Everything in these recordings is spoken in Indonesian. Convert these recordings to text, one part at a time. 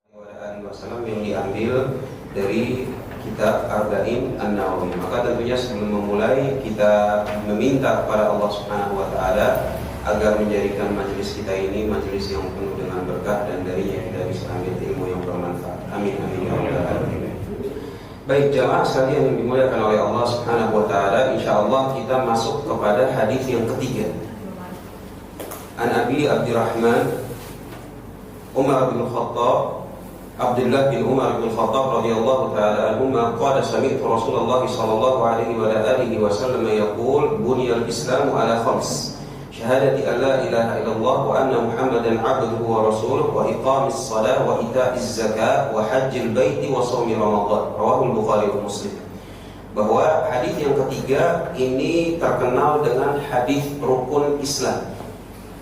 Wasallam yang diambil dari kitab Arba'in An-Nawawi. Maka tentunya sebelum memulai kita meminta kepada Allah Subhanahu wa taala agar menjadikan majelis kita ini majelis yang penuh dengan berkah dan darinya kita bisa ambil ilmu yang bermanfaat. Amin amin ya rabbal alamin. Baik jamaah sekalian yang dimuliakan oleh Allah Subhanahu wa taala, insyaallah kita masuk kepada hadis yang ketiga. An Abi Abdurrahman Umar bin Khattab Abdullah bin Umar bin Khattab radhiyallahu ta'ala anhuma qala sami'tu Rasulullah sallallahu alaihi wa alihi wasallam yaqul buniyal Islamu ala khams syahadati an la ilaha illallah wa anna Muhammadan 'abduhu wa rasuluhu wa iqamis shalah wa ita'iz zakat wa hajjil baiti wa shaumi ramadan rawahu Bukhari wa Muslim. Bahwa hadis yang ketiga ini terkenal dengan hadis rukun Islam,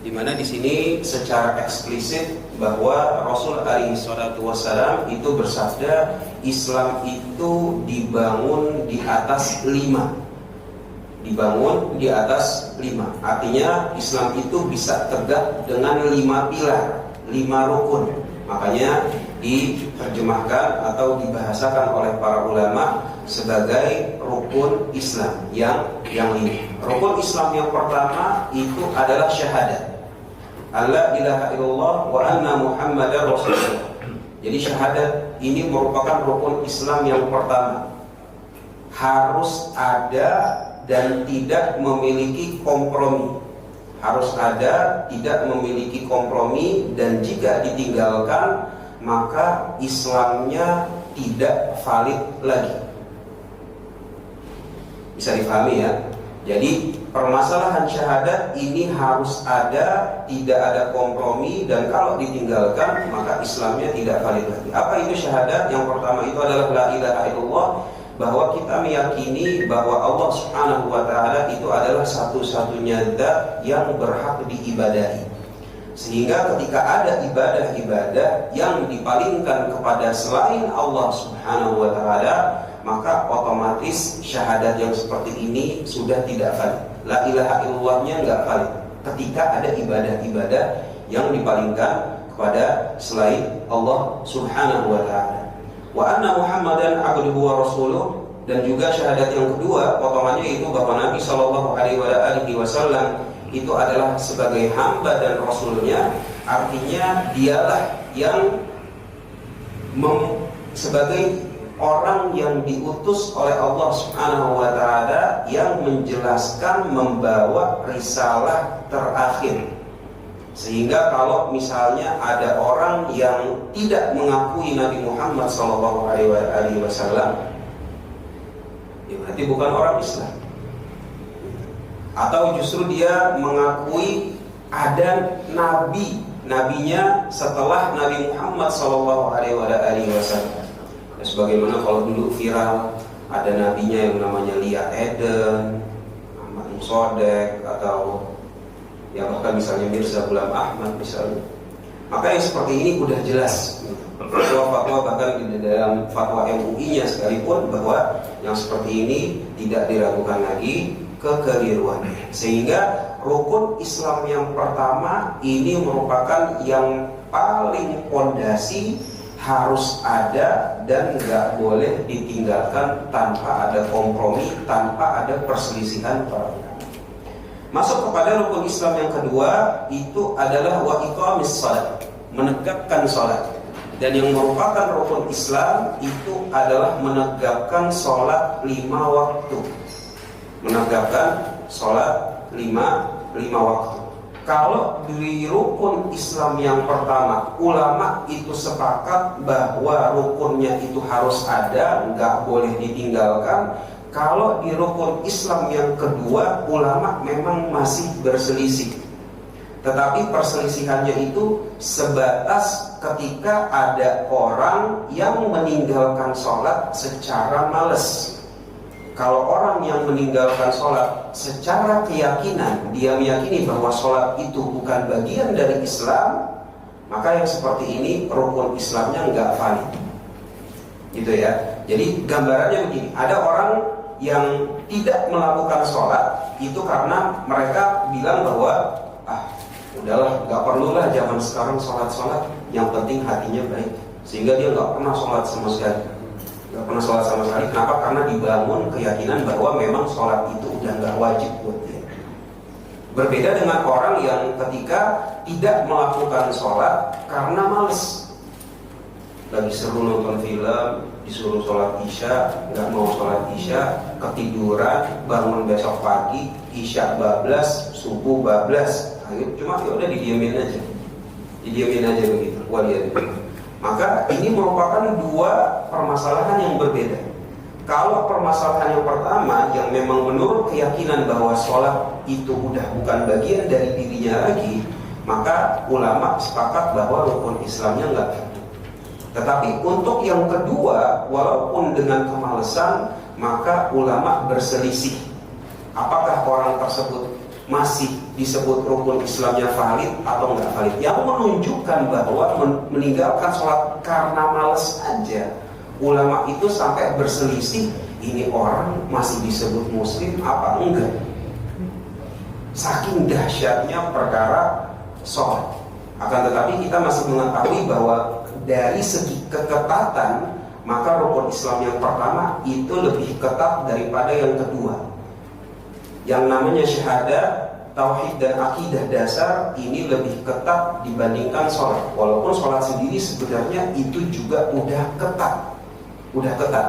di mana di sini secara eksplisit bahwa Rasul alaihi salatu wassalam itu bersabda Islam itu dibangun di atas 5. Dibangun di atas 5. Artinya Islam itu bisa tegak dengan 5 pilar, 5 rukun. Makanya diterjemahkan atau dibahasakan oleh para ulama sebagai rukun Islam yang 5. Rukun Islam yang pertama itu adalah syahadat La ilaha illallah wa anna Muhammadar Rasulullah. Jadi syahadat ini merupakan rukun Islam yang pertama. Harus ada dan tidak memiliki kompromi. Harus ada, tidak memiliki kompromi, dan jika ditinggalkan maka Islamnya tidak valid lagi. Bisa dipahami ya? Jadi permasalahan syahadat ini harus ada, tidak ada kompromi, dan kalau ditinggalkan maka Islamnya tidak valid lagi. Apa itu syahadat? Yang pertama itu adalah la ilaha illallah, bahwa kita meyakini bahwa Allah Subhanahu wa taala itu adalah satu-satunya zat yang berhak diibadahi. Sehingga ketika ada ibadah-ibadah yang dipalingkan kepada selain Allah Subhanahu wa taala, maka otomatis syahadat yang seperti ini sudah tidak valid. La ilaha illallahnya enggak valid ketika ada ibadah-ibadah yang dipalingkan kepada selain Allah Subhanahu wa taala. Wa anna Muhammadan 'abduhu wa rasuluh, dan juga syahadat yang kedua potongannya itu bahwa Nabi sallallahu alaihi wasallam itu adalah sebagai hamba dan rasulnya. Artinya dialah yang sebagai orang yang diutus oleh Allah Subhanahu wa taala yang menjelaskan, membawa risalah terakhir. Sehingga kalau misalnya ada orang yang tidak mengakui Nabi Muhammad sallallahu alaihi wasallam, ya berarti bukan orang Islam. Atau justru dia mengakui ada nabinya setelah Nabi Muhammad sallallahu alaihi wasallam. Sebagaimana kalau dulu viral ada nabinya yang namanya Lia Eden, Ahmad Musodek, atau ya bahkan misalnya Mirza Ghulam Ahmad misalnya. Maka yang seperti ini udah jelas fatwa bahkan di dalam fatwa MUI-nya sekalipun bahwa yang seperti ini tidak diragukan lagi kekeliruannya. Sehingga rukun Islam yang pertama ini merupakan yang paling pondasi, harus ada dan nggak boleh ditinggalkan tanpa ada kompromi, tanpa ada perselisihan para ulama. Masuk kepada rukun Islam yang kedua itu adalah wa iqamis shalah, menegakkan salat. Dan yang merupakan rukun Islam itu adalah menegakkan salat 5 waktu. Menegakkan salat 5 waktu. Kalau di rukun Islam yang pertama, ulama itu sepakat bahwa rukunnya itu harus ada, nggak boleh ditinggalkan. Kalau di rukun Islam yang kedua, ulama memang masih berselisih. Tetapi perselisihannya itu sebatas ketika ada orang yang meninggalkan sholat secara malas. Kalau orang yang meninggalkan sholat secara keyakinan, dia meyakini bahwa sholat itu bukan bagian dari Islam, maka yang seperti ini rukun Islamnya nggak valid. Gitu ya. Jadi gambarannya begini, ada orang yang tidak melakukan sholat itu karena mereka bilang bahwa udahlah, nggak perlulah zaman sekarang sholat, yang penting hatinya baik. sehingga dia nggak pernah sholat sama sekali. Nggak pernah sholat sama sekali. Kenapa? Karena dibangun keyakinan bahwa memang sholat itu udah nggak wajib buat dia. Berbeda dengan orang yang ketika tidak melakukan sholat karena males. Lagi seru nonton film, disuruh sholat isya, nggak mau sholat isya, ketiduran, bangun besok pagi, isya bablas, subuh bablas. Ayo, cuma ya udah didiamin aja begitu. Maka ini merupakan dua permasalahan yang berbeda. Kalau permasalahan yang pertama yang memang menurut keyakinan bahwa sholat itu udah bukan bagian dari dirinya lagi, maka ulama sepakat bahwa rukun Islamnya nggak. Tetapi untuk yang kedua, walaupun dengan kemalasan, maka ulama berselisih. Apakah orang tersebut masih disebut rukun Islamnya valid atau nggak valid? Yang menunjukkan bahwa meninggalkan sholat karena malas aja, ulama itu sampai berselisih, ini orang masih disebut muslim apa enggak? Saking dahsyatnya perkara sholat. Akan tetapi kita masih mengetahui bahwa dari segi keketatan, maka rukun Islam yang pertama itu lebih ketat daripada yang kedua. Yang namanya syahadat, tauhid dan akidah dasar ini lebih ketat dibandingkan sholat. Walaupun sholat sendiri sebenarnya itu juga udah ketat.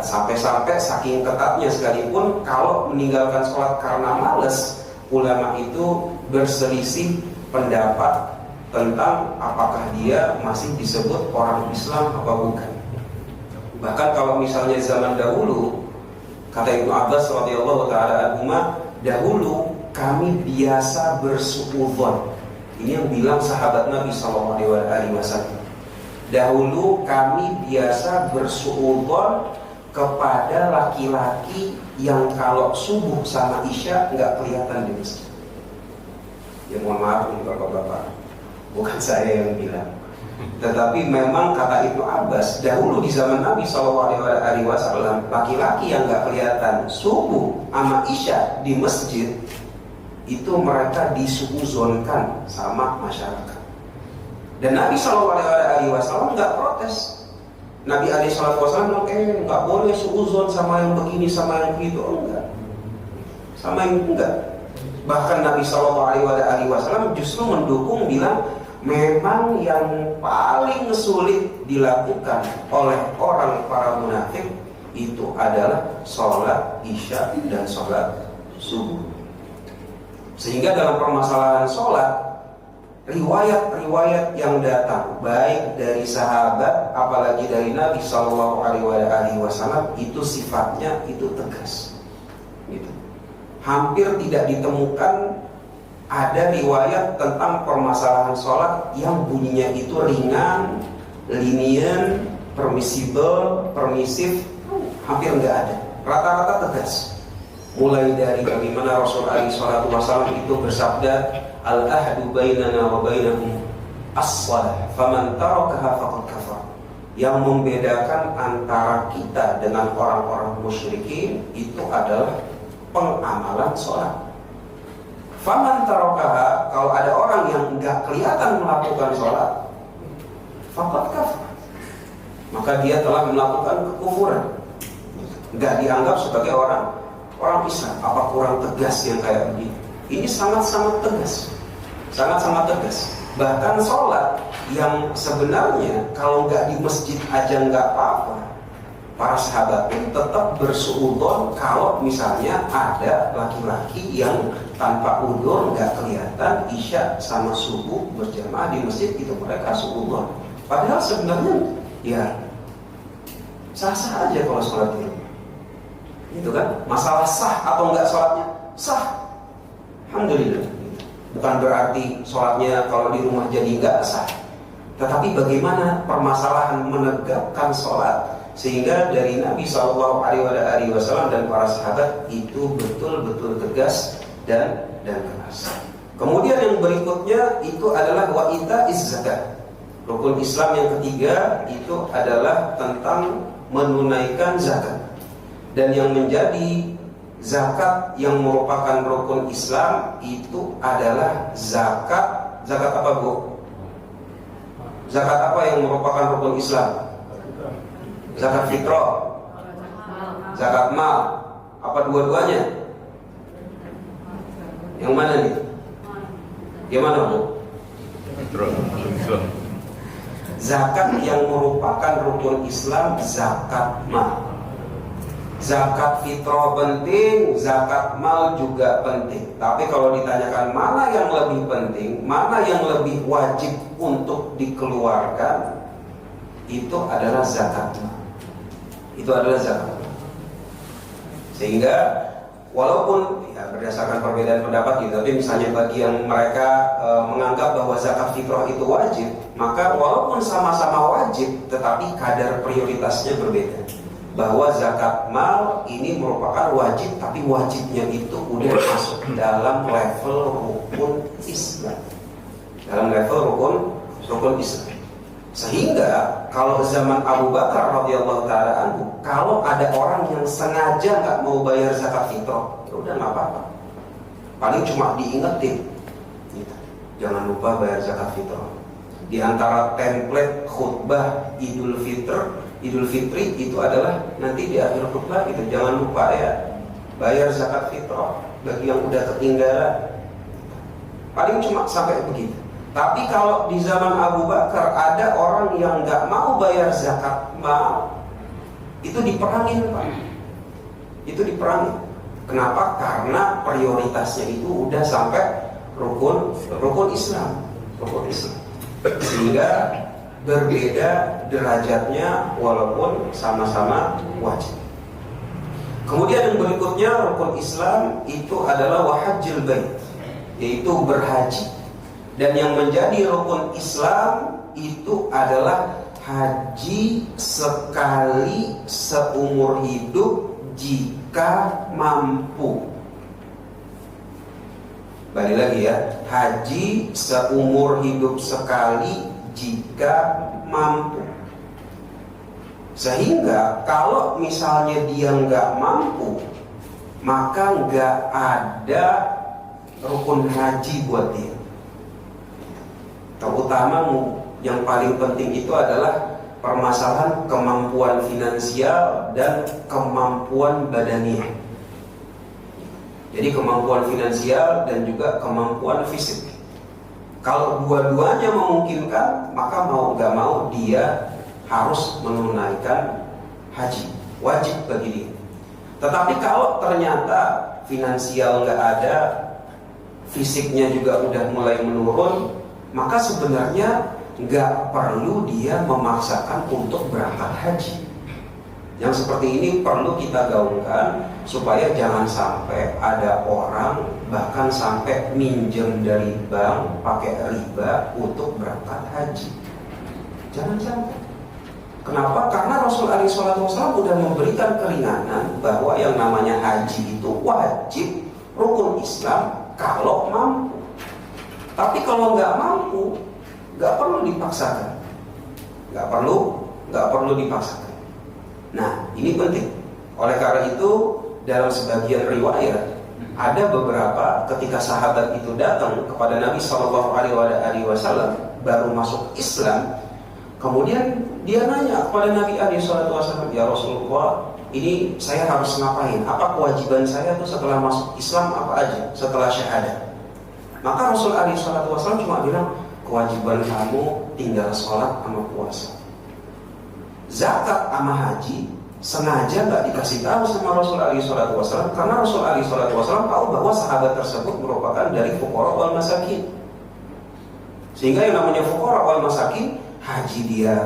Sampai-sampai saking ketatnya sekalipun kalau meninggalkan sholat karena males, ulama itu berselisih pendapat tentang apakah dia masih disebut orang Islam apa bukan. Bahkan kalau misalnya zaman dahulu, kata Ibnu Abbas radhiyallahu taala anhuma, dahulu kami biasa bersuudzon. Ini yang bilang sahabat Nabi sallallahu alaihi wasallam. Dahulu kami biasa bersuudzon kepada laki-laki yang kalau subuh sama isya nggak kelihatan di masjid. Ya mohon maaf nih bapak-bapak, bukan saya yang bilang. Tetapi memang kata Ibnu Abbas, dahulu di zaman Nabi SAW, laki-laki yang nggak kelihatan subuh sama isya di masjid, itu mereka disuuzonkan sama masyarakat. Dan Nabi SAW nggak protes. Nabi SAW bilang, nggak boleh suuzon sama yang begini, sama yang begitu. Enggak. Bahkan Nabi SAW justru mendukung, bilang memang yang paling sulit dilakukan oleh orang para munafik itu adalah sholat isya dan sholat subuh. Sehingga dalam permasalahan sholat, riwayat-riwayat yang datang baik dari sahabat apalagi dari Nabi SAW itu sifatnya itu tegas. Gitu. Hampir tidak ditemukan ada riwayat tentang permasalahan sholat yang bunyinya itu ringan, lenient, permisif, hampir nggak ada. Rata-rata tegas. Mulai dari bagaimana Rasulullah SAW itu bersabda, al-ahdu bainana wa bainahum as-shalah, faman tarakaha faqad kafar. Yang membedakan antara kita dengan orang-orang musyrikin itu adalah pengamalan sholat. Faman tarakaha, kalau ada orang yang enggak kelihatan melakukan sholat, faqad kafar, maka dia telah melakukan kekufuran. Enggak dianggap sebagai orang Islam. Apa kurang tegas yang kayak begini? Ini sangat-sangat tegas. Bahkan sholat yang sebenarnya kalau nggak di masjid aja nggak apa-apa, para sahabat pun tetap bersuudzon kalau misalnya ada laki-laki yang tanpa udzur nggak kelihatan isya sama subuh berjamaah di masjid, itu mereka suudzon. Padahal sebenarnya ya sah-sah aja kalau sholat di rumah. Itu kan masalah sah atau enggak sholatnya? Sah, alhamdulillah. Bukan berarti sholatnya kalau di rumah jadi enggak sah. Tetapi bagaimana permasalahan menegakkan sholat sehingga dari Nabi SAW dan para sahabat itu betul-betul tegas dan keras. Kemudian yang berikutnya itu adalah wa itaiz zakat. Rukun Islam yang ketiga itu adalah tentang menunaikan zakat. Dan yang menjadi zakat yang merupakan rukun Islam itu adalah zakat apa Bu? Zakat apa yang merupakan rukun Islam? Zakat fitrah, zakat mal, apa dua-duanya? Yang mana nih? Yang mana Bu? Zakat yang merupakan rukun Islam, zakat mal. Zakat fitrah penting, zakat mal juga penting. Tapi kalau ditanyakan mana yang lebih penting, mana yang lebih wajib untuk dikeluarkan, itu adalah zakat mal. Itu adalah zakat mal. Sehingga walaupun ya, berdasarkan perbedaan pendapat gitu, tapi misalnya bagi yang mereka menganggap bahwa zakat fitrah itu wajib, maka walaupun sama-sama wajib, tetapi kadar prioritasnya berbeda. Bahwa zakat mal ini merupakan wajib, tapi wajibnya itu udah masuk dalam level rukun Islam, dalam level rukun Islam. Sehingga kalau zaman Abu Bakar radhiyallahu taala anhu, kalau ada orang yang sengaja nggak mau bayar zakat fitrah, ya udah nggak apa-apa. Paling cuma diingetin, gitu. Jangan lupa bayar zakat fitrah. Di antara template khutbah Idul Fitri itu adalah nanti di akhir khutbah gitu, jangan lupa ya bayar zakat fitrah bagi yang udah ketinggalan. Paling cuma sampai begitu. Tapi kalau di zaman Abu Bakar ada orang yang nggak mau bayar zakat mal, itu diperangin Pak. Itu diperangin. Kenapa? Karena prioritasnya itu udah sampai rukun Islam, sehingga berbeda derajatnya walaupun sama-sama wajib. Kemudian yang berikutnya rukun Islam itu adalah wahajjul bait, yaitu berhaji. Dan yang menjadi rukun Islam itu adalah haji sekali seumur hidup jika mampu. Balik lagi ya, haji seumur hidup sekali jika mampu. Sehingga kalau misalnya dia nggak mampu, maka nggak ada rukun haji buat dia. Terutama yang paling penting itu adalah permasalahan kemampuan finansial dan kemampuan badaniah. Jadi kemampuan finansial dan juga kemampuan fisik. Kalau dua-duanya memungkinkan, maka mau nggak mau dia harus menunaikan haji, wajib bagi dia. Tetapi kalau ternyata finansial nggak ada, fisiknya juga udah mulai menurun, maka sebenarnya nggak perlu dia memaksakan untuk berangkat haji. Yang seperti ini perlu kita gaungkan supaya jangan sampai ada orang bahkan sampai minjem dari bank pakai riba untuk berangkat haji. Jangan sampai. Kenapa? Karena Rasul alaihi salatu wasallam sudah memberikan keringanan bahwa yang namanya haji itu wajib rukun Islam kalau mampu. Tapi kalau nggak mampu, nggak perlu dipaksakan, nggak perlu dipaksakan. Nah, ini penting. Oleh karena itu, dalam sebagian riwayat ada beberapa ketika sahabat itu datang kepada Nabi Shallallahu Alaihi Wasallam baru masuk Islam, kemudian dia nanya kepada Nabi Alaihi Wasallam, ya Rasulullah, ini saya harus ngapain? Apa kewajiban saya tuh setelah masuk Islam apa aja? Setelah syahadat? Maka Rasul alaihi salatu wasallam cuma bilang, kewajiban kamu tinggal sholat sama puasa. Zakat sama haji sengaja nggak dikasih tahu sama Rasul alaihi salatu wasallam, karena Rasul alaihi salatu wasallam tahu bahwa sahabat tersebut merupakan dari fuqara wal masakin. Sehingga yang namanya fuqara wal masakin, haji dia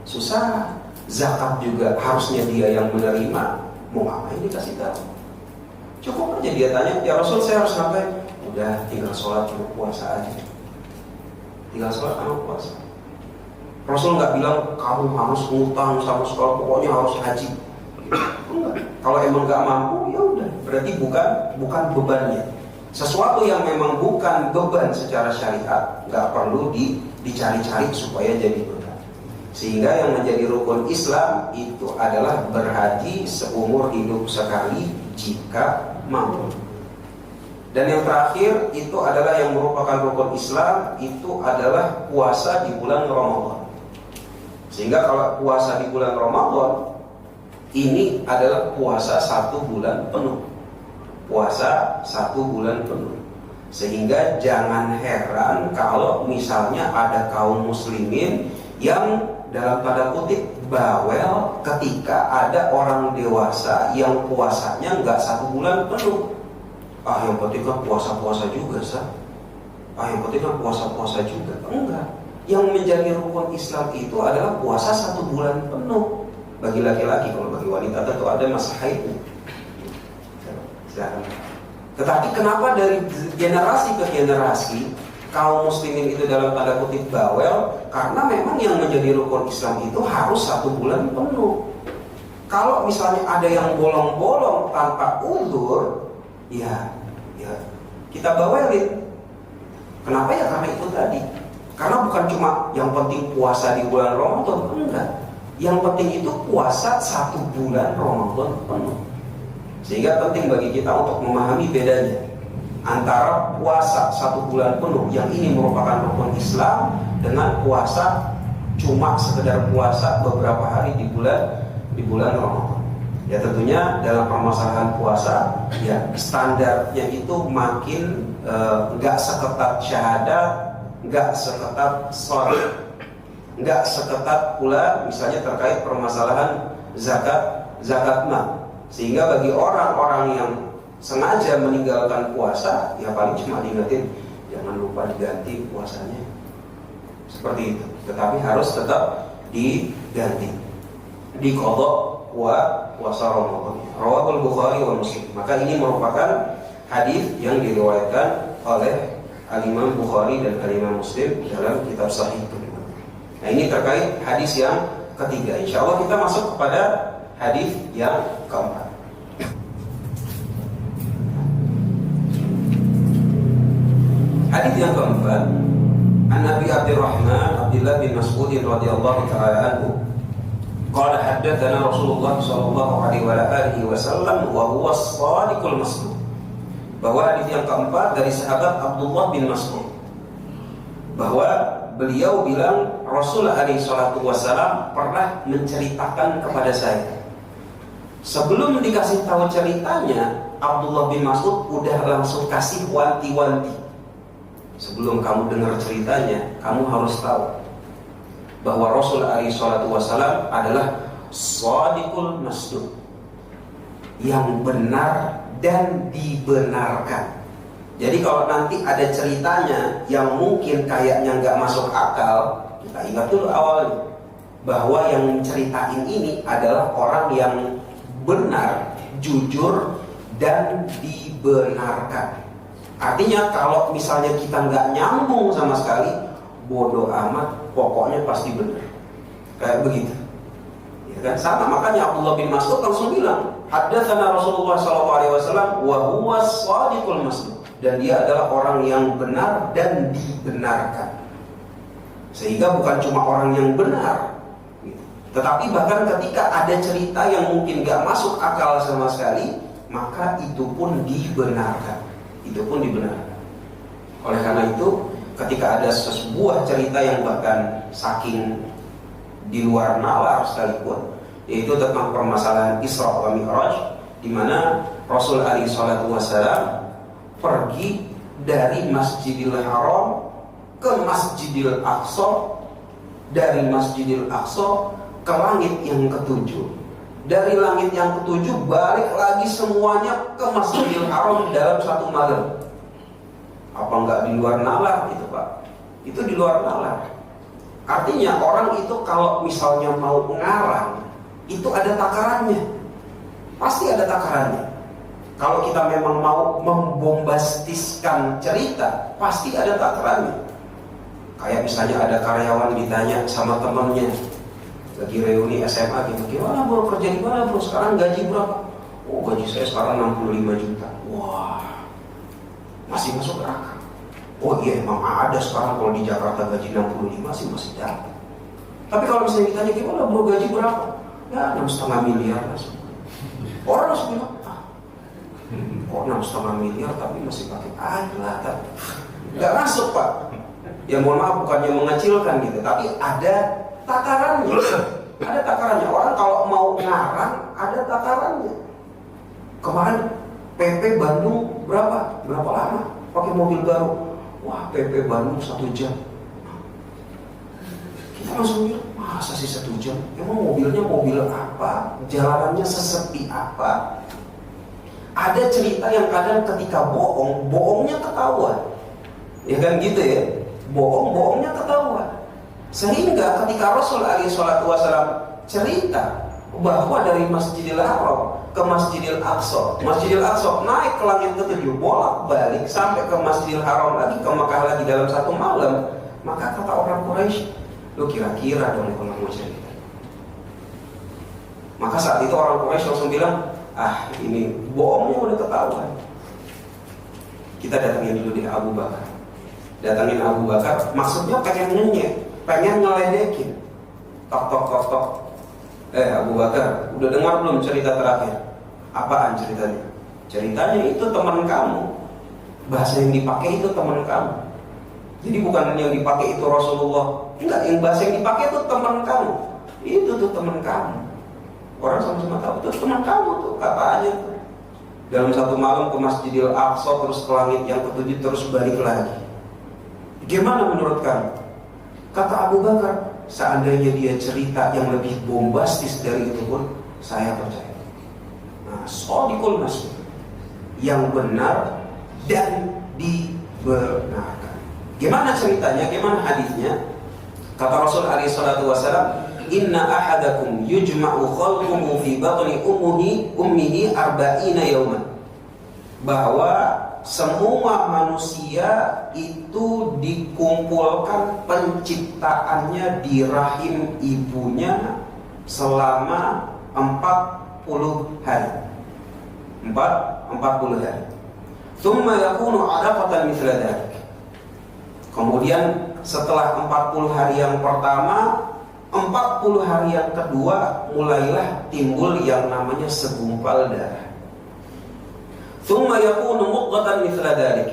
susah, zakat juga harusnya dia yang menerima. Mau ngapain dikasih tahu? Cukup aja dia tanya, ya Rasul saya harus ngapain? Udah tinggal sholat sama puasa aja. Tinggal sholat sama puasa. Rasul nggak bilang kamu harus ngutang sama sekolah, pokoknya harus haji. Enggak. Kalau emang nggak mampu, ya udah. Berarti bukan bebannya. Sesuatu yang memang bukan beban secara syariat nggak perlu dicari-cari supaya jadi beban. Sehingga yang menjadi rukun Islam itu adalah berhaji seumur hidup sekali jika mampu. Dan yang terakhir itu adalah yang merupakan rukun Islam, itu adalah puasa di bulan Ramadan. Sehingga kalau puasa di bulan Ramadan ini adalah puasa 1 bulan penuh. Puasa 1 bulan penuh. Sehingga jangan heran kalau misalnya ada kaum muslimin yang dalam tanda kutip bawel ketika ada orang dewasa yang puasanya nggak 1 bulan penuh. Yang penting kan puasa-puasa juga, sah. Yang penting kan puasa-puasa juga. Enggak. Yang menjadi rukun Islam itu adalah puasa 1 bulan penuh. Bagi laki-laki, kalau bagi wanita tentu ada masa haidnya. Tetapi kenapa dari generasi ke generasi kaum muslimin itu dalam tanda kutip bawel? Karena memang yang menjadi rukun Islam itu harus 1 bulan penuh. Kalau misalnya ada yang bolong-bolong tanpa uzur, ya kita bawelin. Kenapa ya? Karena itu tadi. Karena bukan cuma yang penting puasa di bulan Ramadan, enggak. Yang penting itu puasa 1 bulan Ramadan penuh. Sehingga penting bagi kita untuk memahami bedanya antara puasa 1 bulan penuh yang ini merupakan rukun Islam dengan puasa cuma sekedar puasa beberapa hari di bulan Ramadan. Ya tentunya dalam permasalahan puasa ya standarnya itu makin nggak seketat syahadat, nggak seketat sholat, nggak seketat pula misalnya terkait permasalahan zakat mal. Sehingga bagi orang-orang yang sengaja meninggalkan puasa, ya paling cuma diingetin jangan lupa diganti puasanya, seperti itu. Tetapi harus tetap diganti, diqadha puasa Ramadan. Rawahul Bukhari wa Muslim. Maka ini merupakan hadis yang diriwayatkan oleh Al-Imam Bukhari dan Al-Imam Muslim dalam kitab Sahih. Nah ini terkait hadis yang ketiga. Insya Allah kita masuk kepada hadis yang keempat. Hadis yang keempat, An Nabi Abdurrahman Abdullah bin Mas'ud radhiyallahu taala anhu, qala haddatsana Rasulullah sallallahu alaihi wa alihi wasallam wa huwa as-shadiqul masduq. Bahwa hadis yang keempat dari sahabat Abdullah bin Mas'ud, bahwa beliau bilang Rasul alaihi salatu wasallam pernah menceritakan kepada saya. Sebelum dikasih tahu ceritanya, Abdullah bin Mas'ud udah langsung kasih wanti-wanti. Sebelum kamu dengar ceritanya, kamu harus tahu bahwa Rasul alaihi salatu wasallam adalah shadiqul masduq, yang benar dan dibenarkan. Jadi kalau nanti ada ceritanya yang mungkin kayaknya nggak masuk akal, kita ingat dulu awalnya bahwa yang ceritain ini adalah orang yang benar, jujur, dan dibenarkan. Artinya kalau misalnya kita nggak nyambung sama sekali, bodoh amat, pokoknya pasti benar. Kayak begitu. Ya kan? Sama makanya Abdullah bin Mas'ud langsung bilang, haddatsana Rasulullah sallallahu alaihi wasallam wa huwa shadiqul masduq. Dan dia adalah orang yang benar dan dibenarkan. Sehingga bukan cuma orang yang benar, tetapi bahkan ketika ada cerita yang mungkin gak masuk akal sama sekali, maka itu pun dibenarkan. Itu pun dibenarkan. Oleh karena itu, ketika ada sebuah cerita yang bahkan saking di luar nalar sekalipun, yaitu tentang permasalahan Isra wa Mi'raj, di mana Rasul alaihi salatu wasallam pergi dari Masjidil Haram ke Masjidil Aqsa, dari Masjidil Aqsa ke langit yang ketujuh, dari langit yang ketujuh balik lagi semuanya ke Masjidil Haram dalam satu malam. Apa enggak di luar nalar itu, Pak? Itu di luar nalar. Artinya orang itu kalau misalnya mau ngarang, itu ada takarannya. Pasti ada takarannya. Kalau kita memang mau membombastiskan cerita, pasti ada takarannya. Kayak misalnya ada karyawan ditanya sama temannya, lagi reuni SMA gitu, gimana bro, kerja di mana bro, sekarang gaji berapa? Oh gaji saya sekarang 65 juta. Wah, masih masuk akal. Oh iya emang ada sekarang kalau di Jakarta gaji 65 masih dapat. Tapi kalau misalnya ditanya gimana bro, gaji berapa? Ya 6,5 miliar lah. Orang langsung bilang, kok 6,5 miliar tapi masih pakai air lah, nggak masuk Pak. Ya mohon maaf, bukannya mengecilkan gitu, tapi ada takarannya. Ada takarannya. Orang kalau mau ngarang ada takarannya. Kemarin PP Bandung berapa lama pakai mobil baru? Wah, PP Bandung 1 jam. Kita langsung bilang, masa sih 1 jam? Emang mobilnya mobil apa? Jalanannya sesepi apa? Ada cerita yang kadang ketika bohongnya ketahuan. Ya kan gitu ya? Bohongnya ketahuan. Sehingga ketika Rasul SAW cerita bahwa dari Masjidil Haram ke Masjidil Aqsa, Masjidil Aqsa naik ke langit ke-7, bolak-balik sampai ke Masjidil Haram lagi, ke Mekah lagi dalam 1 malam, maka kata orang Quraisy, lu kira-kira dong kalau mau cerita. Maka saat itu orang Quraisy langsung bilang, ini bohongnya udah ketahuan. Kita datangin dulu di Abu Bakar. Datangin Abu Bakar, maksudnya pengen ngeledekin. Tok. Abu Bakar, udah dengar belum cerita terakhir? Apaan ceritanya? Ceritanya itu teman kamu. Bahasa yang dipakai itu teman kamu. Jadi bukan yang dipakai itu Rasulullah. Enggak, yang bahasa yang dipakai itu teman kamu. Itu tuh teman kamu. Orang sama-sama tahu itu teman kamu tuh, katanya tuh. Dalam 1 malam ke Masjidil Aqsa, terus ke langit yang ke-7, terus balik lagi. Gimana menurut kamu? Kata Abu Bakar, seandainya dia cerita yang lebih bombastis dari itu pun saya percaya. Nah, shadiqul masih yang benar dan dibenarkan. Gimana ceritanya? Gimana hadisnya? Kata Rasul alaihi salatu wasallam, inna ahadakum yujma'u khalquhu fi batni ummihi 40 yawman. Bahwa semua manusia itu dikumpulkan penciptaannya di rahim ibunya selama 40 hari. 40 hari. Tsumma yakunu 'alaqatan mithla dzalik. Kemudian setelah 40 hari yang pertama, 40 hari yang kedua mulailah timbul yang namanya segumpal darah. Tsumma yakunu mudghatan mithla dzalik.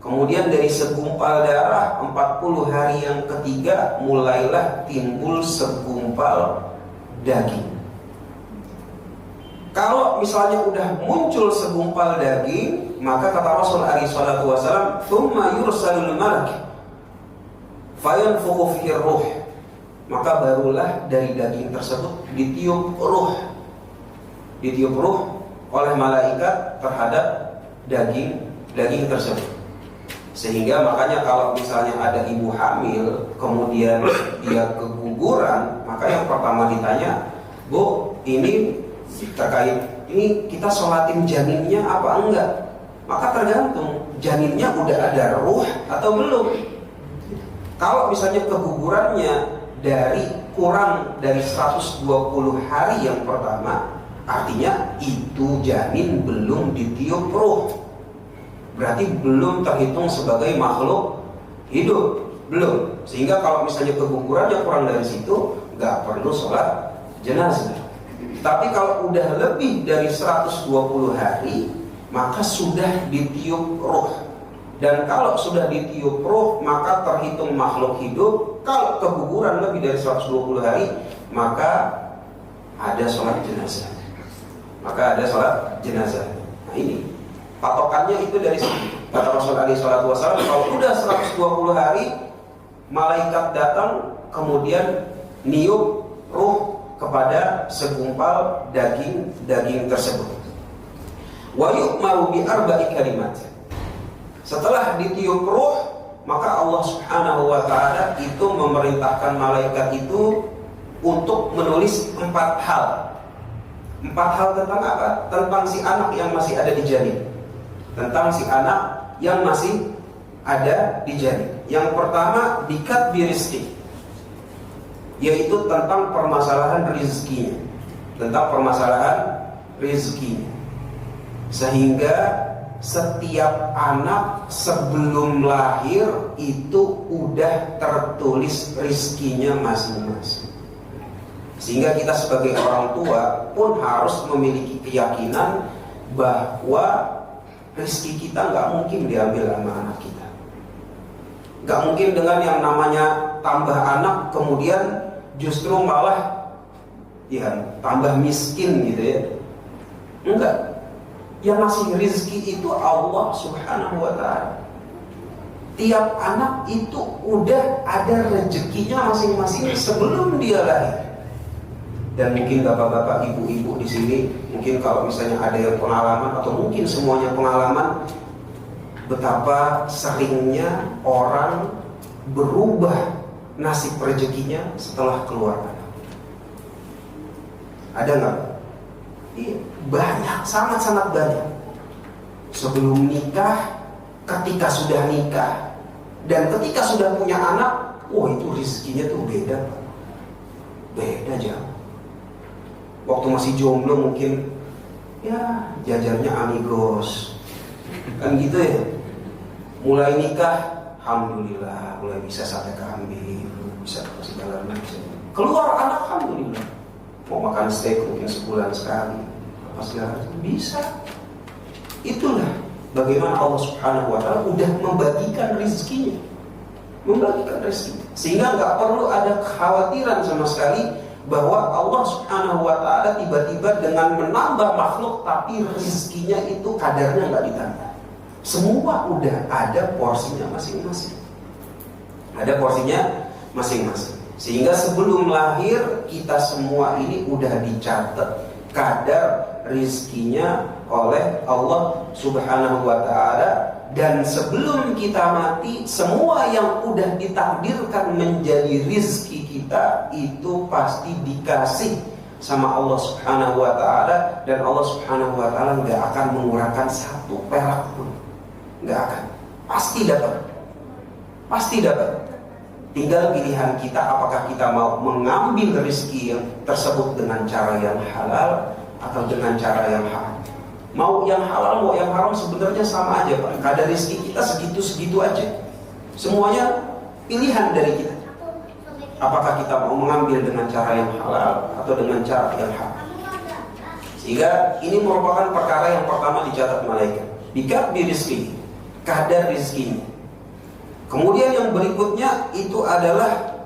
Kemudian dari segumpal darah 40 hari yang ketiga mulailah timbul segumpal daging. Kalau misalnya udah muncul segumpal daging, maka kata Rasul alaihi salatu wasallam, "Tsumma yursalul malak fayanfukhu fihi ruh." Maka barulah dari daging tersebut ditiup ruh. Ditiup ruh oleh malaikat terhadap daging tersebut. Sehingga makanya kalau misalnya ada ibu hamil kemudian dia keguguran, maka yang pertama ditanya, "Bu, ini terkait ini kita sholatin janinnya apa enggak?" Maka tergantung janinnya udah ada ruh atau belum. Kalau misalnya kegugurannya kurang dari 120 hari yang pertama, artinya itu janin belum ditiup ruh. Berarti belum terhitung sebagai makhluk hidup, belum. Sehingga kalau misalnya kegugurannya kurang dari situ, nggak perlu sholat jenazah. Tapi kalau udah lebih dari 120 hari, maka sudah ditiup ruh. Dan kalau sudah ditiup ruh, maka terhitung makhluk hidup. Kalau keguguran lebih dari 120 hari, maka ada sholat jenazah. Nah ini patokannya itu dari sini. Kata Rasul alaihi salatu wasallam, kalau udah 120 hari, malaikat datang kemudian niup ruh kepada segumpal daging tersebut. Wa yu'maru bi arba'i kalimat. Setelah ditiup ruh, maka Allah Subhanahu wa taala itu memerintahkan malaikat itu untuk menulis 4 hal. 4 hal tentang apa? Tentang si anak yang masih ada di janin. Tentang si anak yang masih ada di janin. Yang pertama, bikat birizki, yaitu tentang permasalahan rezekinya. Sehingga setiap anak sebelum lahir itu udah tertulis rizkinya masing-masing. Sehingga kita sebagai orang tua pun harus memiliki keyakinan bahwa rezeki kita nggak mungkin diambil sama anak kita. Nggak mungkin dengan yang namanya tambah anak kemudian justru malah ya tambah miskin gitu ya. Enggak. Yang ngasih rizki itu Allah Subhanahu wa ta'ala. Tiap anak itu udah ada rezekinya masing-masing sebelum dia lahir. Dan mungkin bapak-bapak, ibu-ibu di sini, mungkin kalau misalnya ada yang pengalaman atau mungkin semuanya pengalaman betapa seringnya orang berubah nasib rezekinya setelah keluar anak. Ada nggak? Iya, banyak, sangat-sangat banyak. Sebelum nikah, ketika sudah nikah, dan ketika sudah punya anak, wah itu rezekinya tuh beda, beda jauh. Waktu masih jomblo mungkin ya jajarnya amigos, kan gitu ya. Mulai nikah, alhamdulillah, mulai bisa sate kambing, bisa segala macam. Keluar anak, alhamdulillah, mau makan steak mungkin sebulan sekali, apa segala macam bisa. Itulah bagaimana Allah Subhanahu wa ta'ala udah membagikan rezekinya, membagikan rezeki, sehingga nggak perlu ada kekhawatiran sama sekali bahwa Allah Subhanahu wa ta'ala tiba-tiba dengan menambah makhluk tapi rezekinya itu kadarnya nggak ditambah. Semua udah ada porsinya masing-masing. Ada porsinya masing-masing. Sehingga sebelum lahir kita semua ini udah dicatat kadar rezekinya oleh Allah Subhanahu wa ta'ala. Dan sebelum kita mati, semua yang udah ditakdirkan menjadi rizki kita itu pasti dikasih sama Allah Subhanahu wa ta'ala. Dan Allah Subhanahu wa ta'ala gak akan mengurangkan satu perak pun, gak akan. Pasti dapat. Pasti dapat. Tinggal pilihan kita, apakah kita mau mengambil rizki yang tersebut dengan cara yang halal atau dengan cara yang haram. Mau yang halal, mau yang haram sebenarnya sama aja Pak. Kadar rezeki kita segitu-segitu aja. Semuanya pilihan dari kita. Apakah kita mau mengambil dengan cara yang halal atau dengan cara yang haram. Sehingga ini merupakan perkara yang pertama dicatat malaikat. Bikadri rizki, kadar rezekinya. Kemudian yang berikutnya itu adalah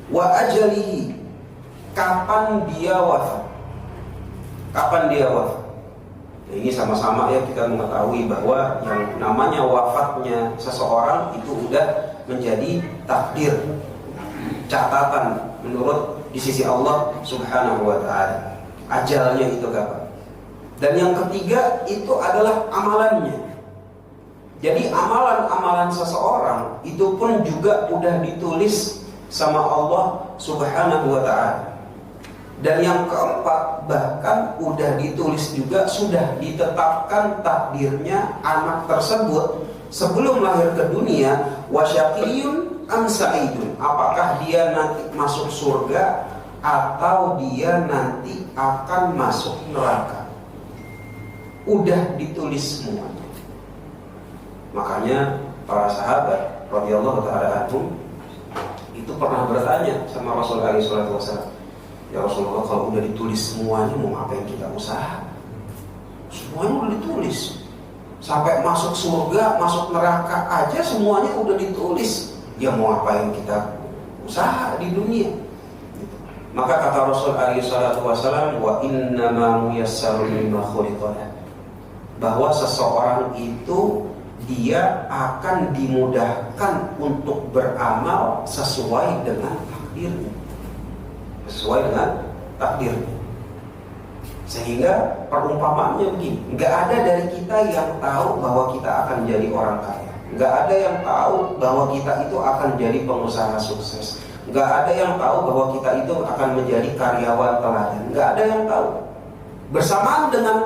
wa ajalihi, kapan dia wafat. Kapan dia wafat? Nah, ini sama-sama ya kita mengetahui bahwa yang namanya wafatnya seseorang itu udah menjadi takdir, catatan menurut di sisi Allah Subhanahu wa ta'ala. Ajalnya itu kapan? Dan yang ketiga itu adalah amalannya. Jadi amalan-amalan seseorang itu pun juga udah ditulis sama Allah Subhanahu wa ta'ala. Dan yang keempat, bahkan udah ditulis juga, sudah ditetapkan takdirnya anak tersebut sebelum lahir ke dunia, wasyaqiyun am sa'idun, apakah dia nanti masuk surga atau dia nanti akan masuk neraka. Udah ditulis semuanya. Makanya para sahabat radhiyallahu taala anhum itu pernah bertanya sama Rasulullah SAW, ya Rasulullah, kalau udah ditulis semuanya mau ngapain kita usaha? Semuanya udah ditulis. Sampai masuk surga, masuk neraka aja semuanya udah ditulis. Ya mau ngapain kita usaha di dunia? Maka kata Rasul SAW, wa innama muyassarun lima khuliqalah, bahwa seseorang itu dia akan dimudahkan untuk beramal sesuai dengan takdirnya. Sesuai dengan takdirnya. Sehingga perumpamaannya begini, nggak ada dari kita yang tahu bahwa kita akan jadi orang kaya, nggak ada yang tahu bahwa kita itu akan jadi pengusaha sukses, nggak ada yang tahu bahwa kita itu akan menjadi karyawan teladan, nggak ada yang tahu. Bersamaan dengan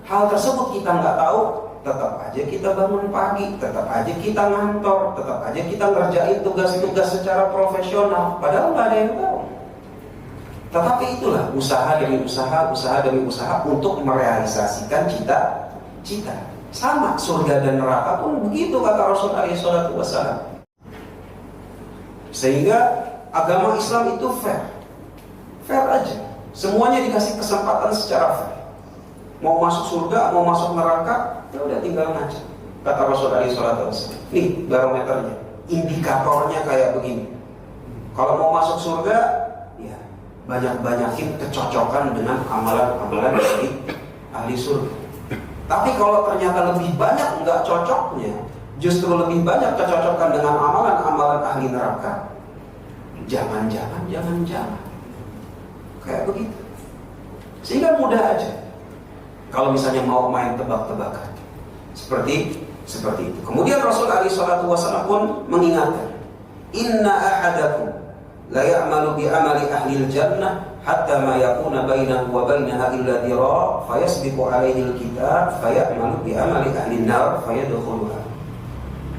hal tersebut kita nggak tahu, tetap aja kita bangun pagi, tetap aja kita ngantor, tetap aja kita ngerjain tugas-tugas secara profesional, padahal nggak ada yang tahu. Tetapi itulah usaha demi usaha, usaha demi usaha untuk merealisasikan cita-cita. Sama surga dan neraka pun begitu kata Rasulullah SAW. Sehingga agama Islam itu fair aja. Semuanya dikasih kesempatan secara fair. Mau masuk surga, mau masuk neraka, ya udah tinggal ngaca. Kata Rasulullah SAW. Nih barometernya, indikatornya kayak begini. Kalau mau masuk surga, ya banyak-banyakin kecocokan dengan amalan-amalan dari ahli surga. Tapi kalau ternyata lebih banyak nggak cocoknya, justru lebih banyak kecocokan dengan amalan-amalan ahli neraka, jangan kayak begitu. Sehingga mudah aja kalau misalnya mau main tebak-tebakan seperti itu. Kemudian Rasul alaihi salatu wasallam pun mengingatkan, inna ahadakum la ya'malu bi amali ahli jannah hatta ma yakuna bainahu wa bainaha illa dira fayasbiqu alaihi alkitab fayamalu bi amali ahli nar fayadkhuluha.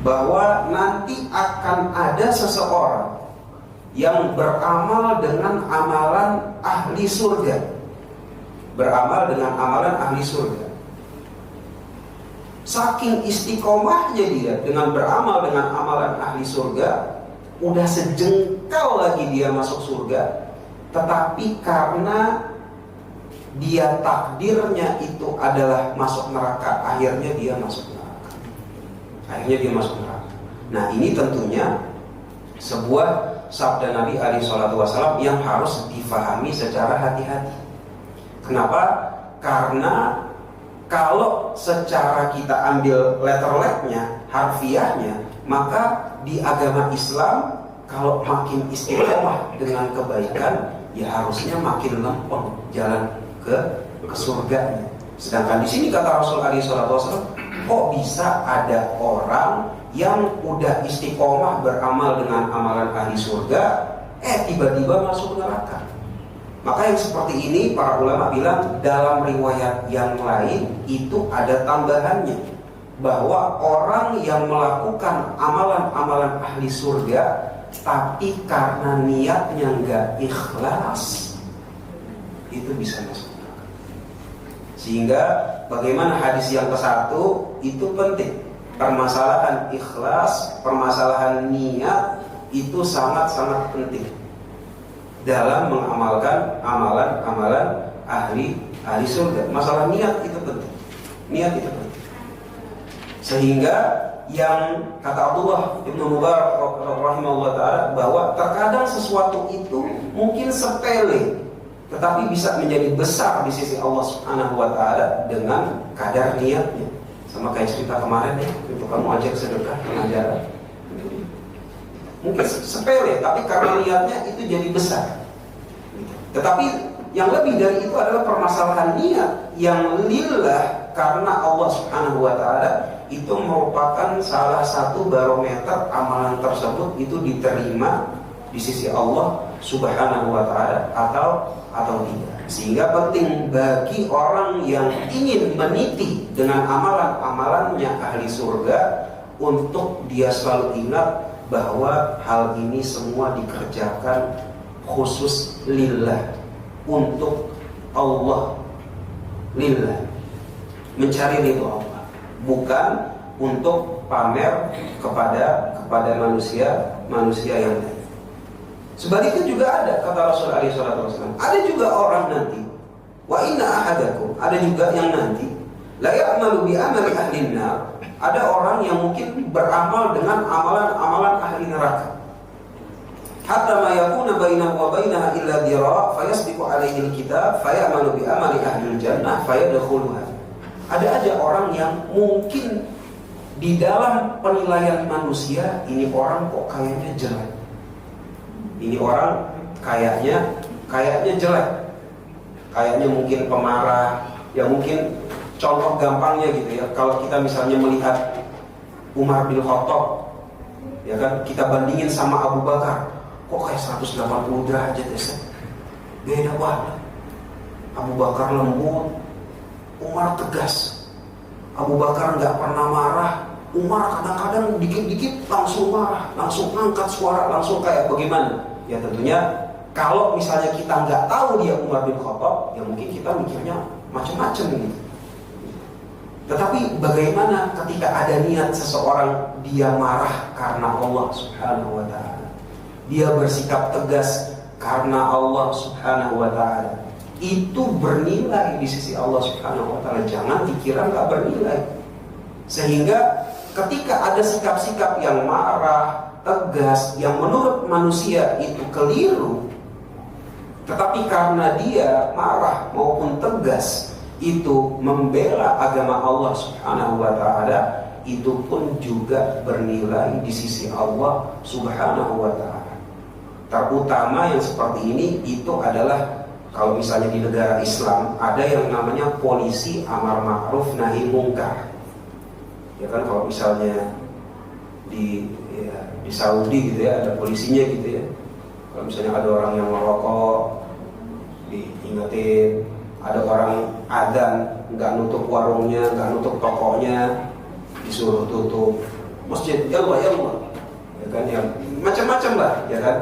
Bahwa nanti akan ada seseorang yang beramal dengan amalan ahli surga. Beramal dengan amalan ahli surga. Saking istiqomahnya dia dengan beramal dengan amalan ahli surga, udah sejengkal lagi dia masuk surga, tetapi karena dia takdirnya itu adalah masuk neraka, akhirnya dia masuk neraka. Nah, ini tentunya sebuah sabda Nabi alaihi salatu wasallam yang harus difahami secara hati-hati. Kenapa? Karena kalau secara kita ambil letter-letternya, harfiahnya, maka di agama Islam kalau makin istiqomah dengan kebaikan, ya harusnya makin lempeng jalan ke surganya. Sedangkan di sini kata Rasul alaihi salatu wasallam, kok bisa ada orang yang udah istiqomah beramal dengan amalan ahli surga, tiba-tiba masuk neraka. Maka yang seperti ini para ulama bilang dalam riwayat yang lain itu ada tambahannya, bahwa orang yang melakukan amalan-amalan ahli surga tapi karena niatnya nggak ikhlas, itu bisa masuk neraka. Sehingga bagaimana hadis yang ke-1 itu penting. Permasalahan ikhlas, permasalahan niat itu sangat-sangat penting dalam mengamalkan amalan-amalan ahli surga. Masalah niat itu penting. Sehingga yang kata Abdullah Ibnu Mubarak rahimahullah ta'ala, bahwa terkadang sesuatu itu mungkin sepele tetapi bisa menjadi besar di sisi Allah Subhanahu wa ta'ala dengan kadar niatnya. Sama kayak cerita kemarin ya, itu kamu ajak sedekah pengajaran. Mungkin sepele, tapi karena niatnya itu jadi besar. Tetapi yang lebih dari itu adalah permasalahan niat yang lillah, karena Allah Subhanahu wa ta'ala itu merupakan salah satu barometer amalan tersebut itu diterima di sisi Allah Subhanahu wa ta'ala atau tidak. Sehingga penting bagi orang yang ingin meniti dengan amalan-amalannya ahli surga untuk dia selalu ingat bahwa hal ini semua dikerjakan khusus lillah, untuk Allah, lillah, mencari ridho Allah, bukan untuk pamer kepada manusia yang lain. Sebaliknya juga ada, kata Rasul alaihi salatu wasallam, ada juga orang nanti, wa inna ahadakum, ada juga yang nanti la ya'malu bi amali ahli nar, ada orang yang mungkin beramal dengan amalan-amalan ahli neraka. Hatta ma yakuna bainahu wa bainaha illa dira fayasbiqu alaihi alkitab fayamalu bi amali ahli jannah fayadkhuluha. Ada aja orang yang mungkin di dalam penilaian manusia, ini orang kok kayaknya jelek. Ini orang kayaknya jelek. Kayaknya mungkin pemarah. Ya mungkin contoh gampangnya gitu ya, kalau kita misalnya melihat Umar bin Khattab, ya kan, kita bandingin sama Abu Bakar, kok kayak 180 derajat ya, beda banget. Abu Bakar lembut, Umar tegas. Abu Bakar nggak pernah marah, Umar kadang-kadang dikit-dikit langsung marah, langsung angkat suara, langsung kayak bagaimana? Ya tentunya kalau misalnya kita nggak tahu dia Umar bin Khattab, ya mungkin kita mikirnya macam-macam gitu. Tetapi bagaimana ketika ada niat seseorang dia marah karena Allah Subhanahu wa ta'ala, dia bersikap tegas karena Allah Subhanahu wa ta'ala, itu bernilai di sisi Allah Subhanahu wa ta'ala. Jangan dikira nggak bernilai. Sehingga ketika ada sikap-sikap yang marah, tegas, yang menurut manusia itu keliru, Tetapi karena dia marah maupun tegas itu membela agama Allah Subhanahu wa ta'ala, itu pun juga bernilai di sisi Allah Subhanahu wa ta'ala. Terutama yang seperti ini itu adalah kalau misalnya di negara Islam ada yang namanya polisi amar ma'ruf nahi mungkar. Ya kan, kalau misalnya di Saudi gitu ya, ada polisinya gitu ya. Kalau misalnya ada orang yang merokok diingetin, ada orang adzan nggak nutup warungnya, nggak nutup tokonya, disuruh tutup masjid, yallah yallah, ya kan, yang macam-macam lah, ya kan,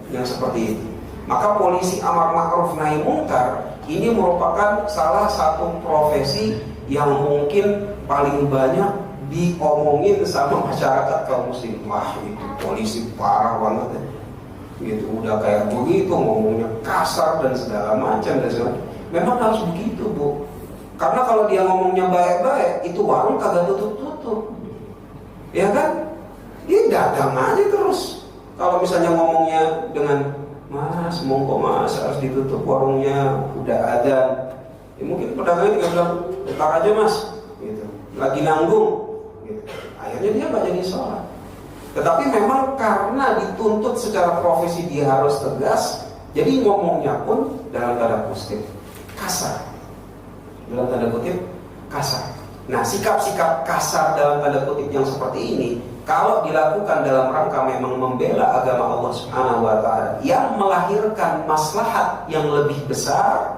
yang seperti itu. Maka polisi amar ma'ruf nahi mungkar ini merupakan salah satu profesi yang mungkin paling banyak diomongin sama masyarakat kaum muslim. Wah, itu polisi parah banget ya. Gitu, udah kayak begitu, ngomongnya kasar dan segala macam dan segala. Memang harus begitu, Bu. Karena kalau dia ngomongnya baik-baik, itu warung kagak tutup-tutup. Ya kan? Dia dagang aja terus. Kalau misalnya ngomongnya dengan Mas, monggo Mas, harus ditutup warungnya, udah ada. Ya, mungkin pedagangnya tinggal bilang, "Bentar aja Mas," gitu. Lagi nanggung. Gitu. Akhirnya dia nggak jadi sholat. Tetapi memang karena dituntut secara profesi dia harus tegas, jadi ngomongnya pun dalam tanda kutip kasar. Dalam tanda kutip kasar. Nah, sikap-sikap kasar dalam tanda kutip yang seperti ini, kalau dilakukan dalam rangka memang membela agama Allah Subhanahu wa ta'ala yang melahirkan maslahat yang lebih besar,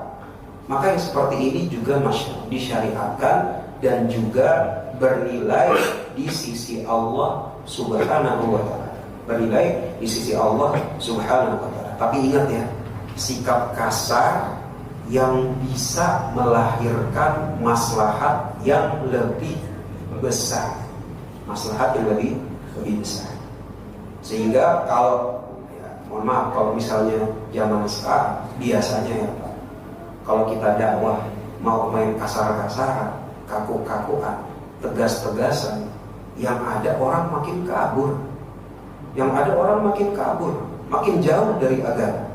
maka yang seperti ini juga disyariatkan dan juga bernilai di sisi Allah Subhanahu wa ta'ala. Bernilai di sisi Allah Subhanahu wa ta'ala. Tapi ingat ya, sikap kasar yang bisa melahirkan maslahat yang lebih besar. Maslahat yang lebih besar. Sehingga kalau mohon maaf, kalau misalnya zaman sekarang biasanya ya Pak, kalau kita dakwah mau main kasar-kasaran, kaku-kakuan, tegas-tegasan, yang ada orang makin kabur. Yang ada orang makin kabur, makin jauh dari agama.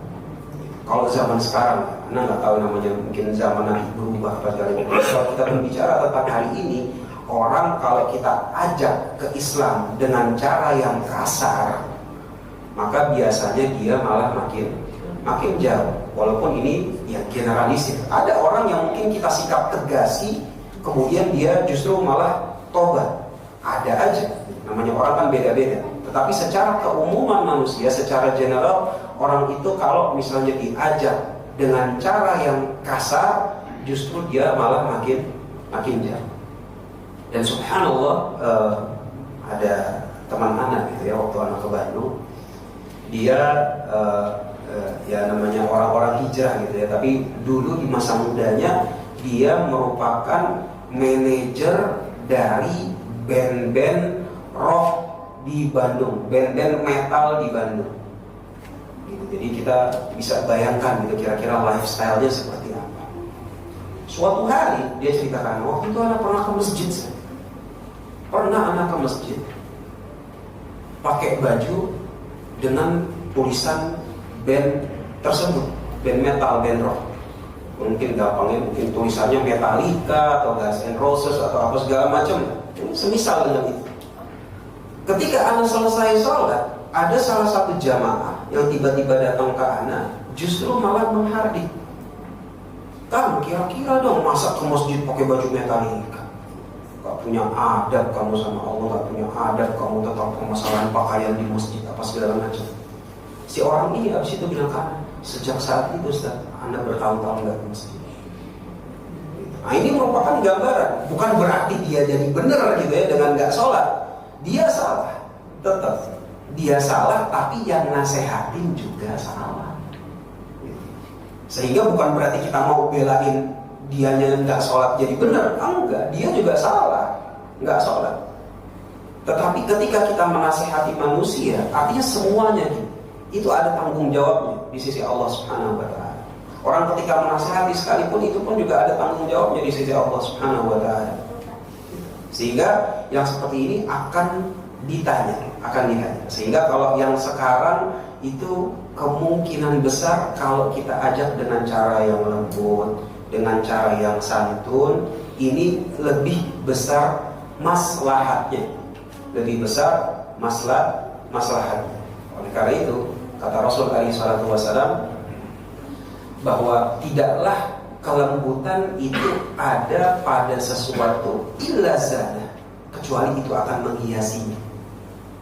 Kalau zaman sekarang, Anda nggak tahu namanya, mungkin zaman nanti berubah pada hari ini. Kalau kita berbicara tentang hari ini, orang kalau kita ajak ke Islam dengan cara yang kasar, maka biasanya dia malah makin jauh. Walaupun ini ya generalisir. Ada orang yang mungkin kita sikap tegasi, kemudian dia justru malah tobat. Ada aja. Namanya orang kan beda-beda. Tetapi secara keumuman manusia, secara general, orang itu kalau misalnya diajak dengan cara yang kasar, justru dia malah makin jauh. Dan subhanallah, ada teman anak gitu ya, waktu anak ke Bandung, dia ya namanya orang-orang hijrah gitu ya, tapi dulu di masa mudanya dia merupakan manajer dari band-band rock di Bandung, band-band metal di Bandung. Gitu. Jadi kita bisa bayangkan gitu kira-kira lifestyle-nya seperti apa. Suatu hari dia ceritakan, waktu itu anak pernah ke masjid. Pernah anak ke masjid pakai baju dengan tulisan band tersebut, band metal, band rock. Mungkin gampangnya, mungkin tulisannya Metallica atau Guns N' Roses atau apa segala macam. Semisal dengan itu. Ketika anak selesai sholat, ada salah satu jamaah yang tiba-tiba datang ke anak, justru malah menghardik. Kan kira-kira dong, masa ke masjid pakai baju Metallica? Gak punya adab kamu sama Allah, gak punya adab kamu tentang permasalahan pakaian di masjid apa segala macam. Si orang ini habis itu bilang kan, sejak saat itu Ustaz, Anda bertahun-tahun gak ke masjid. Nah ini merupakan gambaran, bukan berarti dia jadi benar gitu ya dengan gak sholat. Dia salah, tetap dia salah, tapi yang nasehatin juga salah. Sehingga bukan berarti kita mau belain dianya nggak sholat jadi benar, enggak, dia juga salah, nggak sholat. Tetapi ketika kita menasehati manusia, artinya semuanya itu ada tanggung jawabnya di sisi Allah Subhanahu wa ta'ala. Orang ketika menasehati sekalipun itu pun juga ada tanggung jawabnya di sisi Allah Subhanahu wa ta'ala. Sehingga yang seperti ini akan akan ditanya. Sehingga kalau yang sekarang itu kemungkinan besar kalau kita ajak dengan cara yang lembut, dengan cara yang santun, ini lebih besar maslahatnya, lebih besar maslahatnya. Oleh karena itu kata Rasul SAW bahwa tidaklah kelembutan itu ada pada sesuatu illa zana, kecuali itu akan menghiasinya.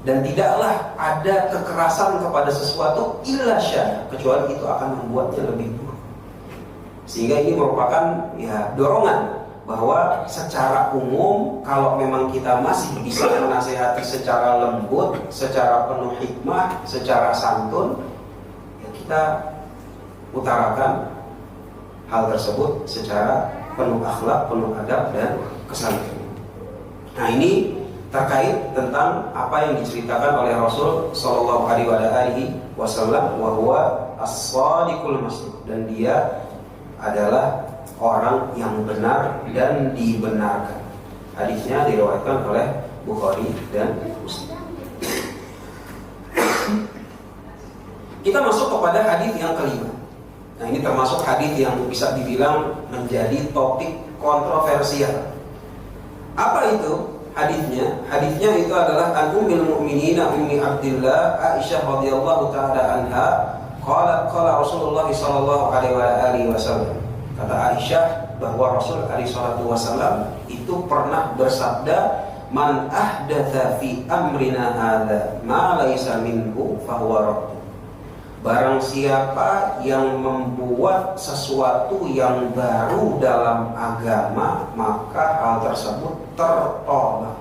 Dan tidaklah ada kekerasan kepada sesuatu illa syana, kecuali itu akan membuatnya lebih buruk. Sehingga ini merupakan dorongan bahwa secara umum kalau memang kita masih bisa menasihati secara lembut, secara penuh hikmah, secara santun, ya kita utarakan hal tersebut secara penuh akhlak, penuh adab dan kesantunan. Nah, ini terkait tentang apa yang diceritakan oleh Rasul Shallallahu Alaihi Wasallam, bahwa as-shadiqul masduq, dan dia adalah orang yang benar dan dibenarkan. Hadisnya diriwayatkan oleh Bukhari dan Muslim. Kita masuk kepada hadis yang kelima. Nah, ini termasuk hadis yang bisa dibilang menjadi topik kontroversial. Apa itu hadisnya? Hadisnya itu adalah an ummul mukminin ummi Abdillah Aisyah radhiyallahu taala anha qala Rasulullah sallallahu alaihi wasallam. Kata Aisyah bahwa Rasul alaihi wasallam itu pernah bersabda, man ahdatsa fi amrina hadza ma laisa minhu fahuwa radd. Barang siapa yang membuat sesuatu yang baru dalam agama, maka hal tersebut tertolak.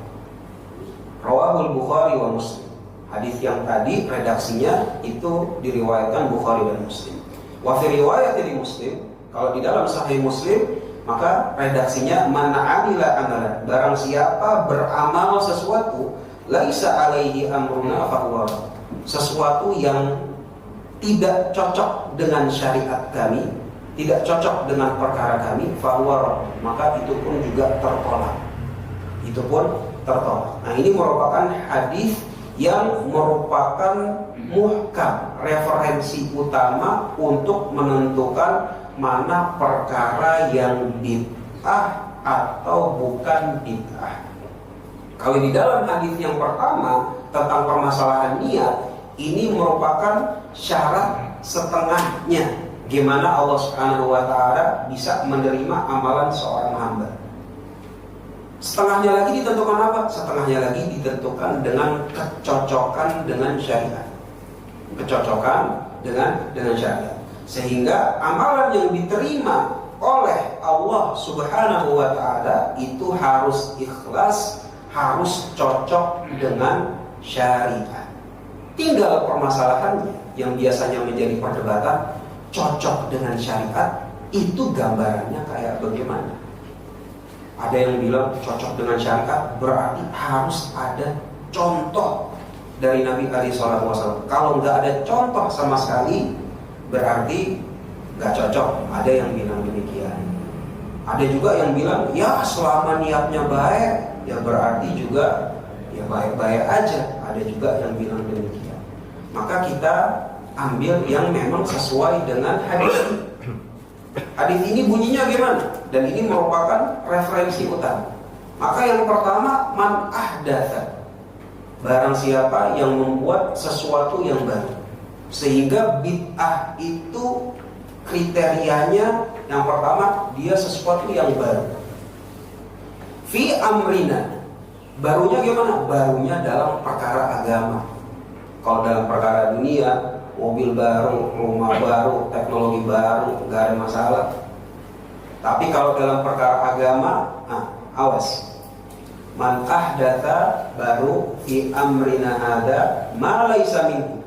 Rawahul Bukhari wa Muslim. Hadis yang tadi redaksinya itu diriwayatkan Bukhari dan Muslim. Wa fi riwayat di Muslim, kalau di dalam Sahih Muslim, maka redaksinya man amila amalan. Barang siapa beramal sesuatu laisa alaihi amruna fahuwa, sesuatu yang tidak cocok dengan syariat kami, tidak cocok dengan perkara kami, fahuwa, maka itu pun juga tertolak. Itu pun tertolak. Nah, ini merupakan hadis yang merupakan muhkam, referensi utama untuk menentukan mana perkara yang bid'ah atau bukan bid'ah. Kalau di dalam hadis yang pertama tentang permasalahan niat, ini merupakan syarat setengahnya gimana Allah Subhanahu wa taala bisa menerima amalan seorang hamba. Setengahnya lagi ditentukan apa? Setengahnya lagi ditentukan dengan kecocokan dengan syariat. Kecocokan dengan syariat. Sehingga amalan yang diterima oleh Allah Subhanahu wa taala itu harus ikhlas, harus cocok dengan syariat. Tinggal permasalahannya yang biasanya menjadi perdebatan, cocok dengan syariat itu gambarannya kayak bagaimana? Ada yang bilang cocok dengan syariat berarti harus ada contoh dari Nabi SAW. Kalau nggak ada contoh sama sekali, berarti nggak cocok. Ada yang bilang demikian. Ada juga yang bilang ya selama niatnya baik, ya berarti juga ya baik-baik aja. Ada juga yang bilang demikian. Maka kita ambil yang memang sesuai dengan hadis. Hadis ini bunyinya gimana? Dan ini merupakan referensi utama. Maka yang pertama, man ahdatsa, barang siapa yang membuat sesuatu yang baru. Sehingga bid'ah itu kriterianya yang pertama, dia sesuatu yang baru. Fi amrina, barunya gimana? Barunya dalam perkara agama. Kalau dalam perkara dunia, mobil baru, rumah baru, teknologi baru, nggak ada masalah. Tapi kalau dalam perkara agama, awas. Man ahdatsa baru fi amrina hadza ma laisa minhu,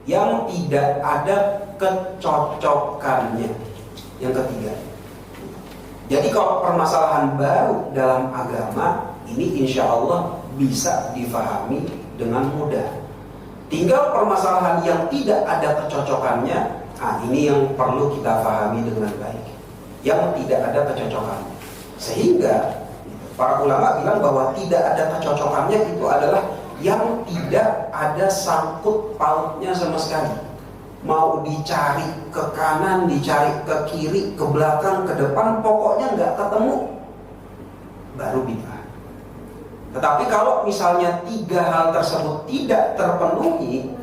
yang tidak ada kecocokannya. Yang ketiga. Jadi kalau permasalahan baru dalam agama, ini insya Allah bisa difahami dengan mudah. Tinggal permasalahan yang tidak ada kecocokannya, ini yang perlu kita pahami dengan baik. Yang tidak ada kecocokannya. Sehingga para ulama bilang bahwa tidak ada kecocokannya itu adalah yang tidak ada sangkut pautnya sama sekali. Mau dicari ke kanan, dicari ke kiri, ke belakang, ke depan, pokoknya nggak ketemu, baru bid'ah. Tetapi kalau misalnya 3 hal tersebut tidak terpenuhi,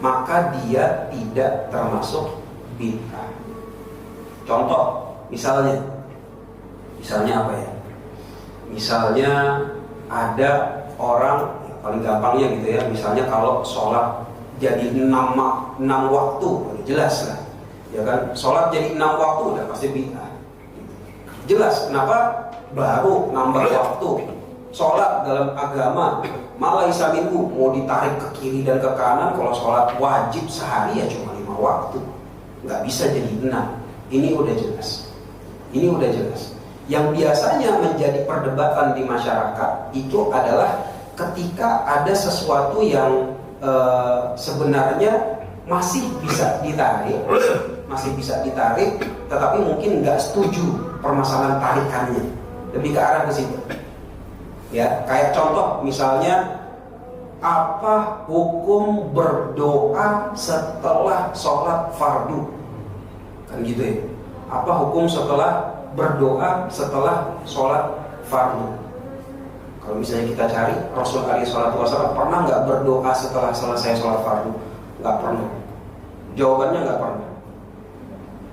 maka dia tidak termasuk bid'ah. Contoh, misalnya apa ya? Misalnya ada orang, paling gampangnya gitu ya, misalnya kalau sholat jadi 6 waktu, jelas lah, ya kan? Sholat jadi 6 waktu udah pasti bid'ah. Jelas, kenapa? Baru nambah waktu. Sholat dalam agama malah isaminmu mau ditarik ke kiri dan ke kanan. Kalau sholat wajib sehari ya cuma 5 waktu, nggak bisa jadi 6. Ini udah jelas. Yang biasanya menjadi perdebatan di masyarakat itu adalah ketika ada sesuatu yang sebenarnya masih bisa ditarik, tetapi mungkin nggak setuju permasalahan tarikannya, lebih ke arah ke situ. Ya, kayak contoh misalnya, apa hukum berdoa setelah sholat fardu? Kan gitu ya. Apa hukum setelah berdoa setelah sholat fardu? Kalau misalnya kita cari, Rasul SAW pernah nggak berdoa setelah selesai sholat fardu? Nggak pernah. Jawabannya nggak pernah.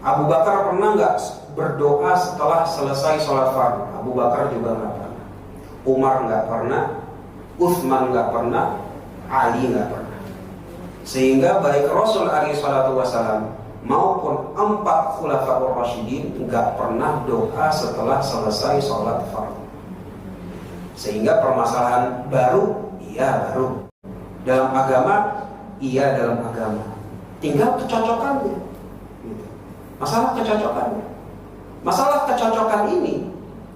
Abu Bakar pernah nggak berdoa setelah selesai sholat fardu? Abu Bakar juga nggak pernah. Umar nggak pernah. Utsman nggak pernah. Ali nggak pernah. Sehingga baik Rasul SAW maupun 4 khulafaur rasyidin nggak pernah doa setelah selesai sholat fardu. Sehingga permasalahan baru, iya baru. Dalam agama, iya dalam agama. Tinggal kecocokannya. Masalah kecocokan ini,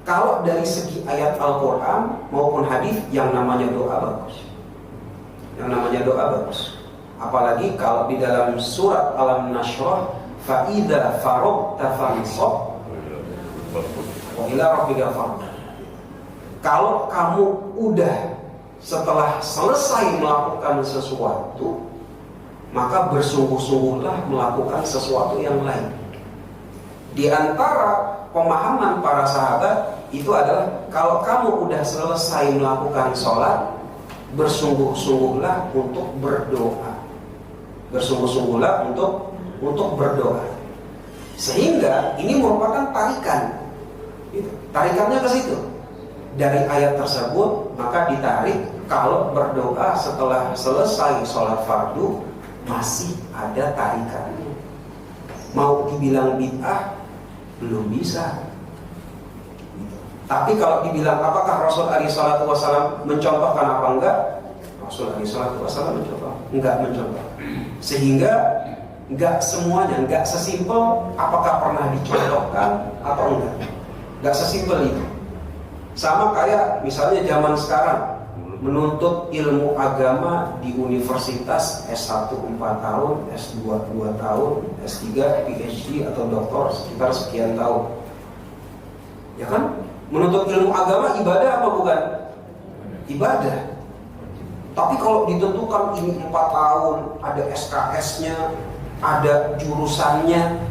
kalau dari segi ayat Al-Quran maupun hadis, yang namanya doa bagus. Apalagi kalau di dalam surat Alam Nashrah, fa'idha farogta fansab wa ila rabbika farghab. Kalau kamu udah setelah selesai melakukan sesuatu, maka bersungguh-sungguhlah melakukan sesuatu yang lain. Di antara pemahaman para sahabat itu adalah, kalau kamu udah selesai melakukan sholat, bersungguh-sungguhlah untuk berdoa. Untuk berdoa. Sehingga ini merupakan tarikan. Tarikannya ke situ. Dari ayat tersebut maka ditarik, kalau berdoa setelah selesai sholat fardu masih ada tarikannya. Mau dibilang bid'ah belum bisa. Tapi kalau dibilang apakah Rasul SAW mencontohkan apa enggak? Rasul SAW enggak mencontoh. Sehingga enggak semuanya, enggak sesimpel apakah pernah dicontohkan atau enggak. Enggak sesimpel itu. Sama kayak misalnya zaman sekarang menuntut ilmu agama di universitas S1 4 tahun, S2 2 tahun, S3 PhD atau doktor sekitar sekian tahun. Ya kan? Menuntut ilmu agama ibadah apa bukan? Ibadah. Tapi kalau ditentukan ini 4 tahun, ada SKS-nya, ada jurusannya,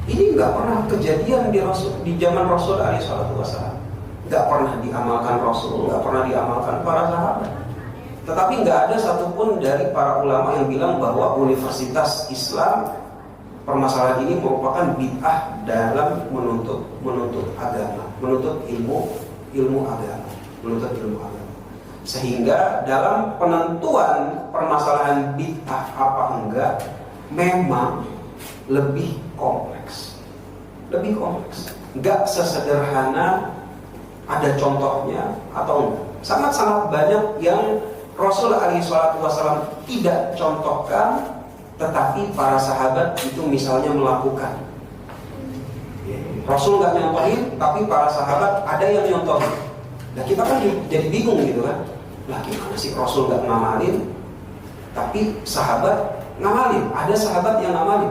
ini nggak pernah kejadian di zaman Rasul SAW. Nggak pernah diamalkan Rasul, nggak pernah diamalkan para sahabat. Tetapi nggak ada satupun dari para ulama yang bilang bahwa universitas Islam, permasalahan ini merupakan bid'ah dalam menuntut agama, menuntut ilmu agama. Sehingga dalam penentuan permasalahan bid'ah apa enggak memang lebih kompleks. Nggak sesederhana ada contohnya atau enggak. Sangat-sangat banyak yang Rasul SAW tidak contohkan, tetapi para sahabat itu misalnya melakukan. Rasul nggak nyontohin, tapi para sahabat ada yang nyontohin. Nah kita kan jadi bingung gitu kan. Lah gimana sih Rasul nggak ngamalin, tapi sahabat ngamalin? Ada sahabat yang ngamalin.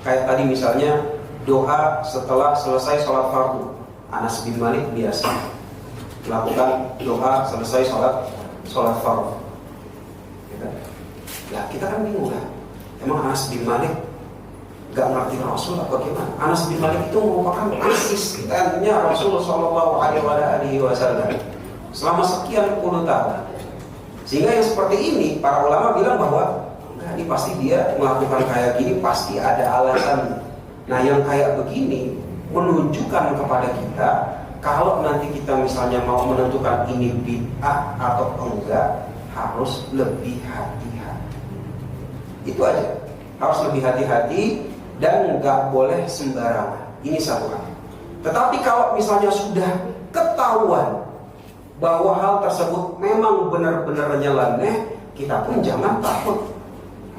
Kayak tadi misalnya doa setelah selesai sholat fardu. Anas bin Malik biasa melakukan doa selesai sholat fardu. Ya, ya kita kan bingung lah. Emang Anas bin Malik gak ngerti Rasul apa gimana? Anas bin Malik itu merupakan asistennya Rasulullah Shallallahu Alaihi Wasallam selama sekian puluh tahun. Sehingga yang seperti ini para ulama bilang bahwa enggak, ini pasti dia melakukan kayak gini pasti ada alasan. Nah yang kayak begini menunjukkan kepada kita kalau nanti kita misalnya mau menentukan ini bid'ah atau enggak harus lebih hati-hati. Itu aja, harus lebih hati-hati dan nggak boleh sembarangan. Ini satu hal. Tetapi kalau misalnya sudah ketahuan bahwa hal tersebut memang benar-benar nyeleneh, kita pun jangan takut.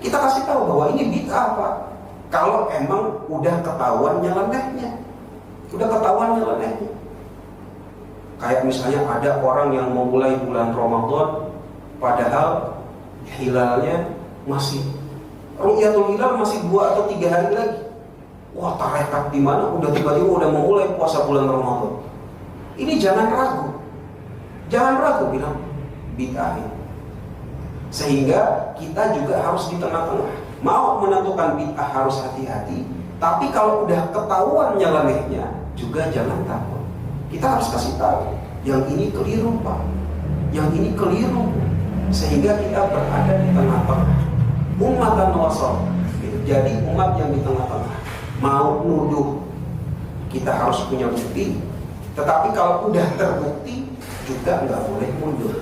Kita kasih tahu bahwa ini bid'ah apa. Kalau emang udah ketahuan nyelenehnya, udah ketahuan nyelenehnya. Kayak misalnya ada orang yang memulai bulan Ramadan, padahal hilalnya masih Ru'yatul hilal masih 2 atau 3 hari lagi. Wah, tarekat di mana? Udah tiba-tiba udah memulai puasa bulan Ramadan. Ini jangan ragu. Jangan ragu bilang bid'ah ini. Sehingga kita juga harus di tengah-tengah. Mau menentukan bid'ah harus hati-hati. Tapi kalau udah ketahuan nyelenehnya juga jangan takut. Kita harus kasih tahu yang ini keliru, Pak. Yang ini keliru. Sehingga kita berada di tengah-tengah. Ummatan wasat, jadi umat yang di tengah-tengah. Mau nuduh, kita harus punya bukti. Tetapi kalau udah terbukti, juga nggak boleh mundur.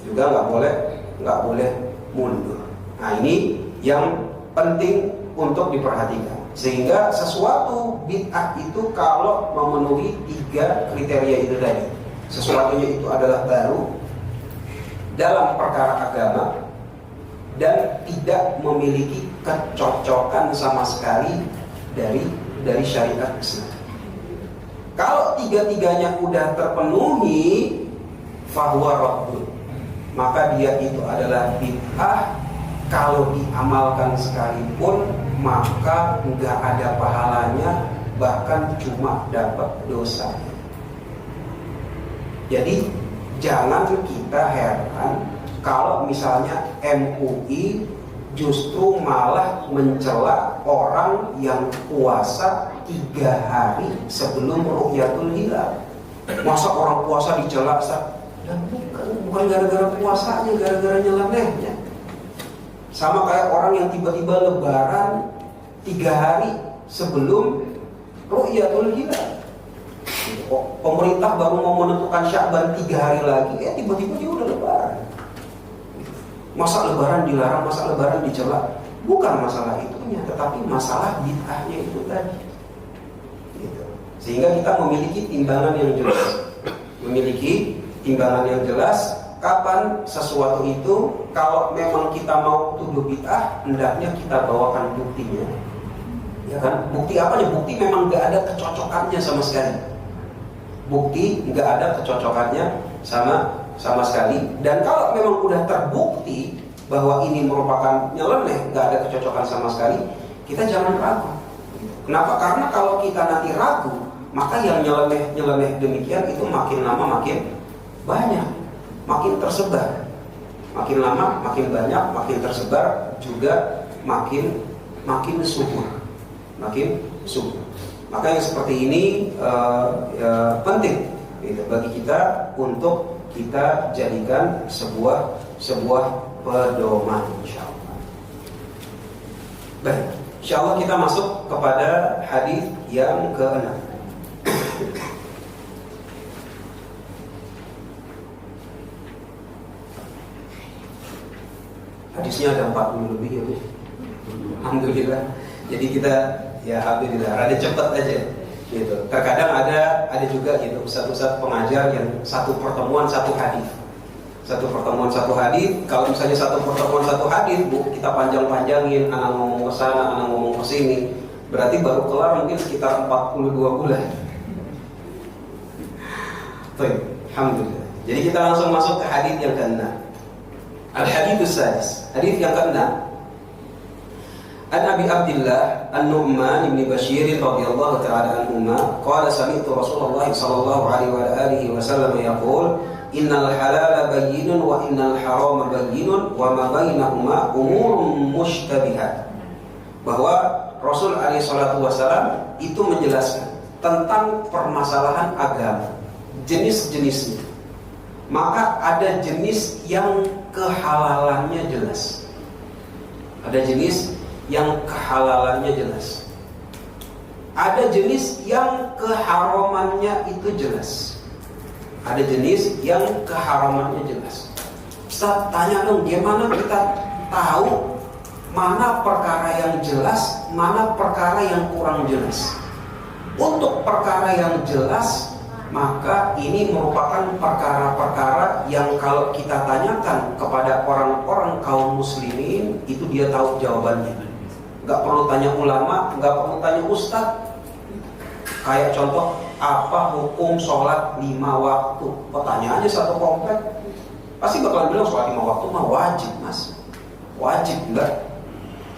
Juga nggak boleh mundur. Nah ini yang penting untuk diperhatikan. Sehingga sesuatu bid'ah itu kalau memenuhi 3 kriteria itu tadi. Sesuatunya itu adalah baru dalam perkara agama dan tidak memiliki kecocokan sama sekali dari syariat Islam. Kalau 3-tiganya udah terpenuhi, fahuwa raddun, maka dia itu adalah bid'ah. Kalau diamalkan sekalipun, maka nggak ada pahalanya, bahkan cuma dapat dosa. Jadi jangan kita heran kalau misalnya MUI justru malah mencela orang yang puasa 3 hari sebelum Ru'yatul Hilal. Masa orang puasa dicela? Dan bukan gara-gara puasanya, gara-gara nyelenehnya. Sama kayak orang yang tiba-tiba lebaran 3 hari sebelum Ru'yatul Hilal. Pemerintah baru mau menentukan Sya'ban 3 hari lagi, tiba-tiba dia udah lebaran. Masa lebaran dilarang, masa lebaran dicela? Bukan masalah itunya, tetapi masalah bid'ahnya itu tadi. Gitu. Sehingga kita memiliki timbangan yang jelas. Memiliki timbangan yang jelas kapan sesuatu itu, kalau memang kita mau tuduh bid'ah, hendaknya kita bawakan buktinya. Ya kan? Bukti apanya? Bukti memang gak ada kecocokannya sama sekali. Bukti nggak ada kecocokannya sama sekali. Dan kalau memang udah terbukti bahwa ini merupakan nyeleneh, nggak ada kecocokan sama sekali, kita jangan ragu. Kenapa? Karena kalau kita nanti ragu, maka yang nyeleneh demikian itu makin lama makin banyak, makin tersebar. Makin lama makin banyak, makin tersebar, juga makin subur, makin subur. Maka yang seperti ini penting gitu, bagi kita untuk kita jadikan sebuah pedoman, insyaallah. Baik, insyaallah kita masuk kepada hadis yang ke-6. Hadisnya ada 40 lebih ya, Bu. Alhamdulillah. Jadi kita alhamdulillah, rada cepat aja gitu. Terkadang ada juga gitu ustaz-ustaz pengajar yang satu pertemuan satu hadis. Kalau misalnya satu pertemuan satu hadis, Bu, kita panjang-panjangin, anak ngomong ke sana, anak ngomong ke sini, berarti baru kelar mungkin sekitar 42 bulan. Baik, alhamdulillah. Jadi kita langsung masuk ke hadis yang ke-6. Al-hadits sadis, hadis yang ke-6. An Abi Abdillah An-Nu'man bin Bashir radhiyallahu ta'ala anhuma qala sami'tu Rasulullah sallallahu alaihi wa alihi wasallam yaqul innal halala bayyinun wa innal harama bayyinun wa ma bainahuma umurun mushtabihat. Bahwa Rasul alaihi salatu wasallam itu menjelaskan tentang permasalahan agama, jenis-jenisnya. Maka ada jenis yang kehalalannya jelas. Ada jenis yang kehalalannya jelas. Ada jenis yang keharamannya itu jelas. Ada jenis yang keharamannya jelas. Ustaz, tanya dong, gimana kita tahu mana perkara yang jelas, mana perkara yang kurang jelas? Untuk perkara yang jelas, maka ini merupakan perkara-perkara yang kalau kita tanyakan kepada orang-orang kaum muslimin, itu dia tahu jawabannya. Gak perlu tanya ulama, gak perlu tanya ustadz. Kayak contoh, apa hukum sholat 5 waktu? Tanya aja satu komplek, pasti bakalan bilang sholat 5 waktu mah wajib mas. Wajib enggak?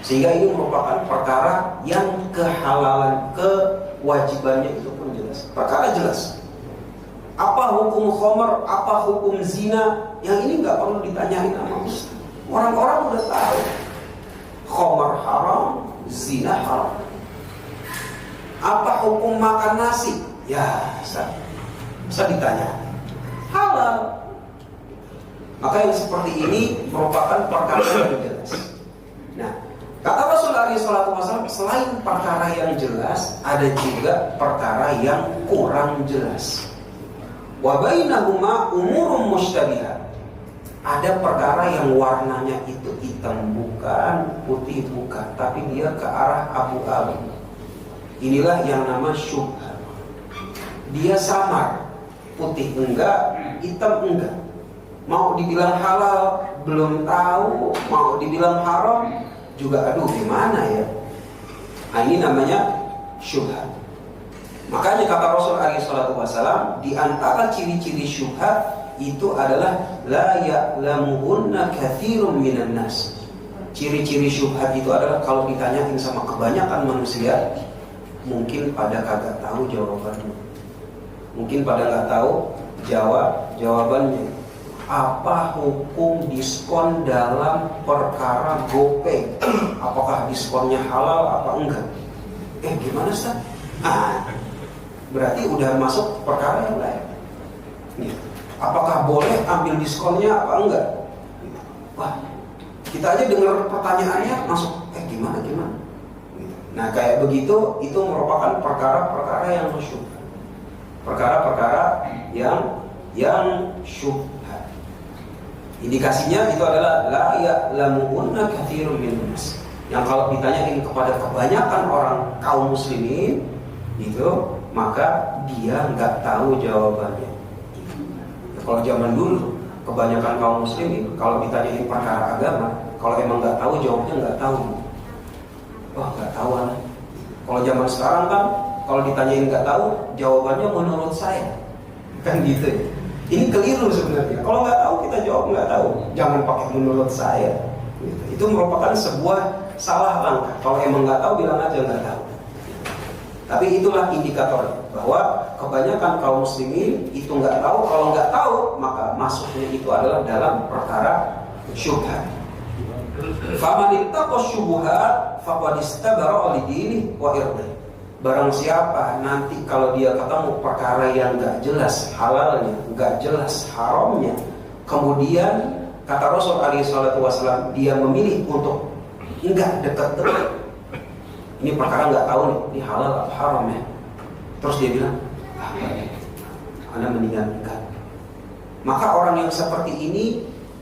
Sehingga ini merupakan perkara yang kehalalan, kewajibannya itu pun jelas. Perkara jelas. Apa hukum khamar, apa hukum zina, yang ini nggak perlu ditanyain sama ustaz. Orang-orang udah tahu. Khamar haram, zina haram. Apa hukum makan nasi? Ya, bisa ditanya. Halal. Maka yang seperti ini merupakan perkara yang jelas. Nah, kata Rasulullah SAW, selain perkara yang jelas, ada juga perkara yang kurang jelas. Wa bainahuma umurun mushtabihat. Ada perkara yang warnanya itu hitam bukan, putih bukan, tapi dia ke arah abu-abu. Inilah yang nama syubhat. Dia samar, putih enggak, hitam enggak. Mau dibilang halal belum tahu, mau dibilang haram juga aduh gimana ya. Nah, ini namanya syubhat. Makanya kata Rasul SAW, di antara ciri-ciri syubhat itu adalah la ya'lamuhunna katsirun minan nas. Ciri-ciri syubhat itu adalah kalau ditanyain sama kebanyakan manusia, mungkin pada kagak tahu jawabannya. Mungkin pada nggak tahu jawabannya. Apa hukum diskon dalam perkara GoPay? Apakah diskonnya halal apa enggak? Gimana Ustaz? Berarti udah masuk perkara yang lain. Apakah boleh ambil diskonnya apa enggak? Wah, kita aja dengar pertanyaannya masuk. Gimana? Nah, kayak begitu itu merupakan perkara-perkara yang syubhat. Perkara-perkara yang syubhat. Indikasinya itu adalah la ya'lamuhunna katsirun minan nas. Yang kalau ditanyain kepada kebanyakan orang kaum muslimin itu, maka dia nggak tahu jawabannya. Kalau zaman dulu kebanyakan kaum muslimin kalau ditanyain perkara agama, kalau emang nggak tahu jawabnya nggak tahu. Wah, nggak tahu anak. Kalau zaman sekarang kan kalau ditanyain nggak tahu, jawabannya menurut saya. Kan gitu ya. Ini keliru sebenarnya. Kalau nggak tahu kita jawab nggak tahu. Jangan pakai menurut saya. Itu merupakan sebuah salah langkah. Kalau emang nggak tahu bilang aja nggak tahu. Tapi itulah indikatornya bahwa kebanyakan kaum muslimin itu nggak tahu. Kalau nggak tahu maka masuknya itu adalah dalam perkara syubhat. Faman ittaqa syubhat faqad istabara li dinihi wa irdihi. Barang siapa nanti kalau dia ketemu perkara yang nggak jelas halalnya, nggak jelas haramnya, kemudian kata Rasul SAW dia memilih untuk nggak dekat-dekat. Ini perkara nggak tahu nih, ini halal atau haram ya. Terus dia bilang, Anda mendingan enggak. Maka orang yang seperti ini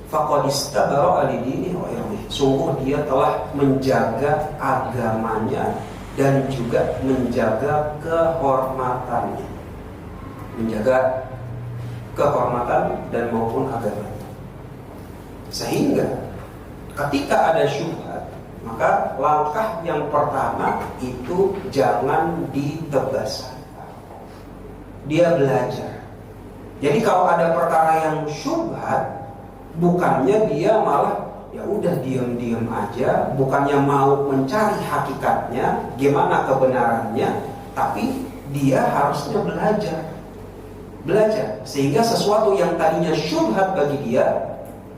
faqad istabara li dinihi wa irdihi. Sungguh dia telah menjaga agamanya dan juga menjaga kehormatannya. Menjaga kehormatan dan maupun agamanya. Sehingga ketika ada syubhat, maka langkah yang pertama itu jangan ditebas. Dia belajar. Jadi kalau ada perkara yang syubhat, bukannya dia malah ya udah diam-diam aja, bukannya mau mencari hakikatnya, gimana kebenarannya, tapi dia harusnya belajar. belajar, sehingga sesuatu yang tadinya syubhat bagi dia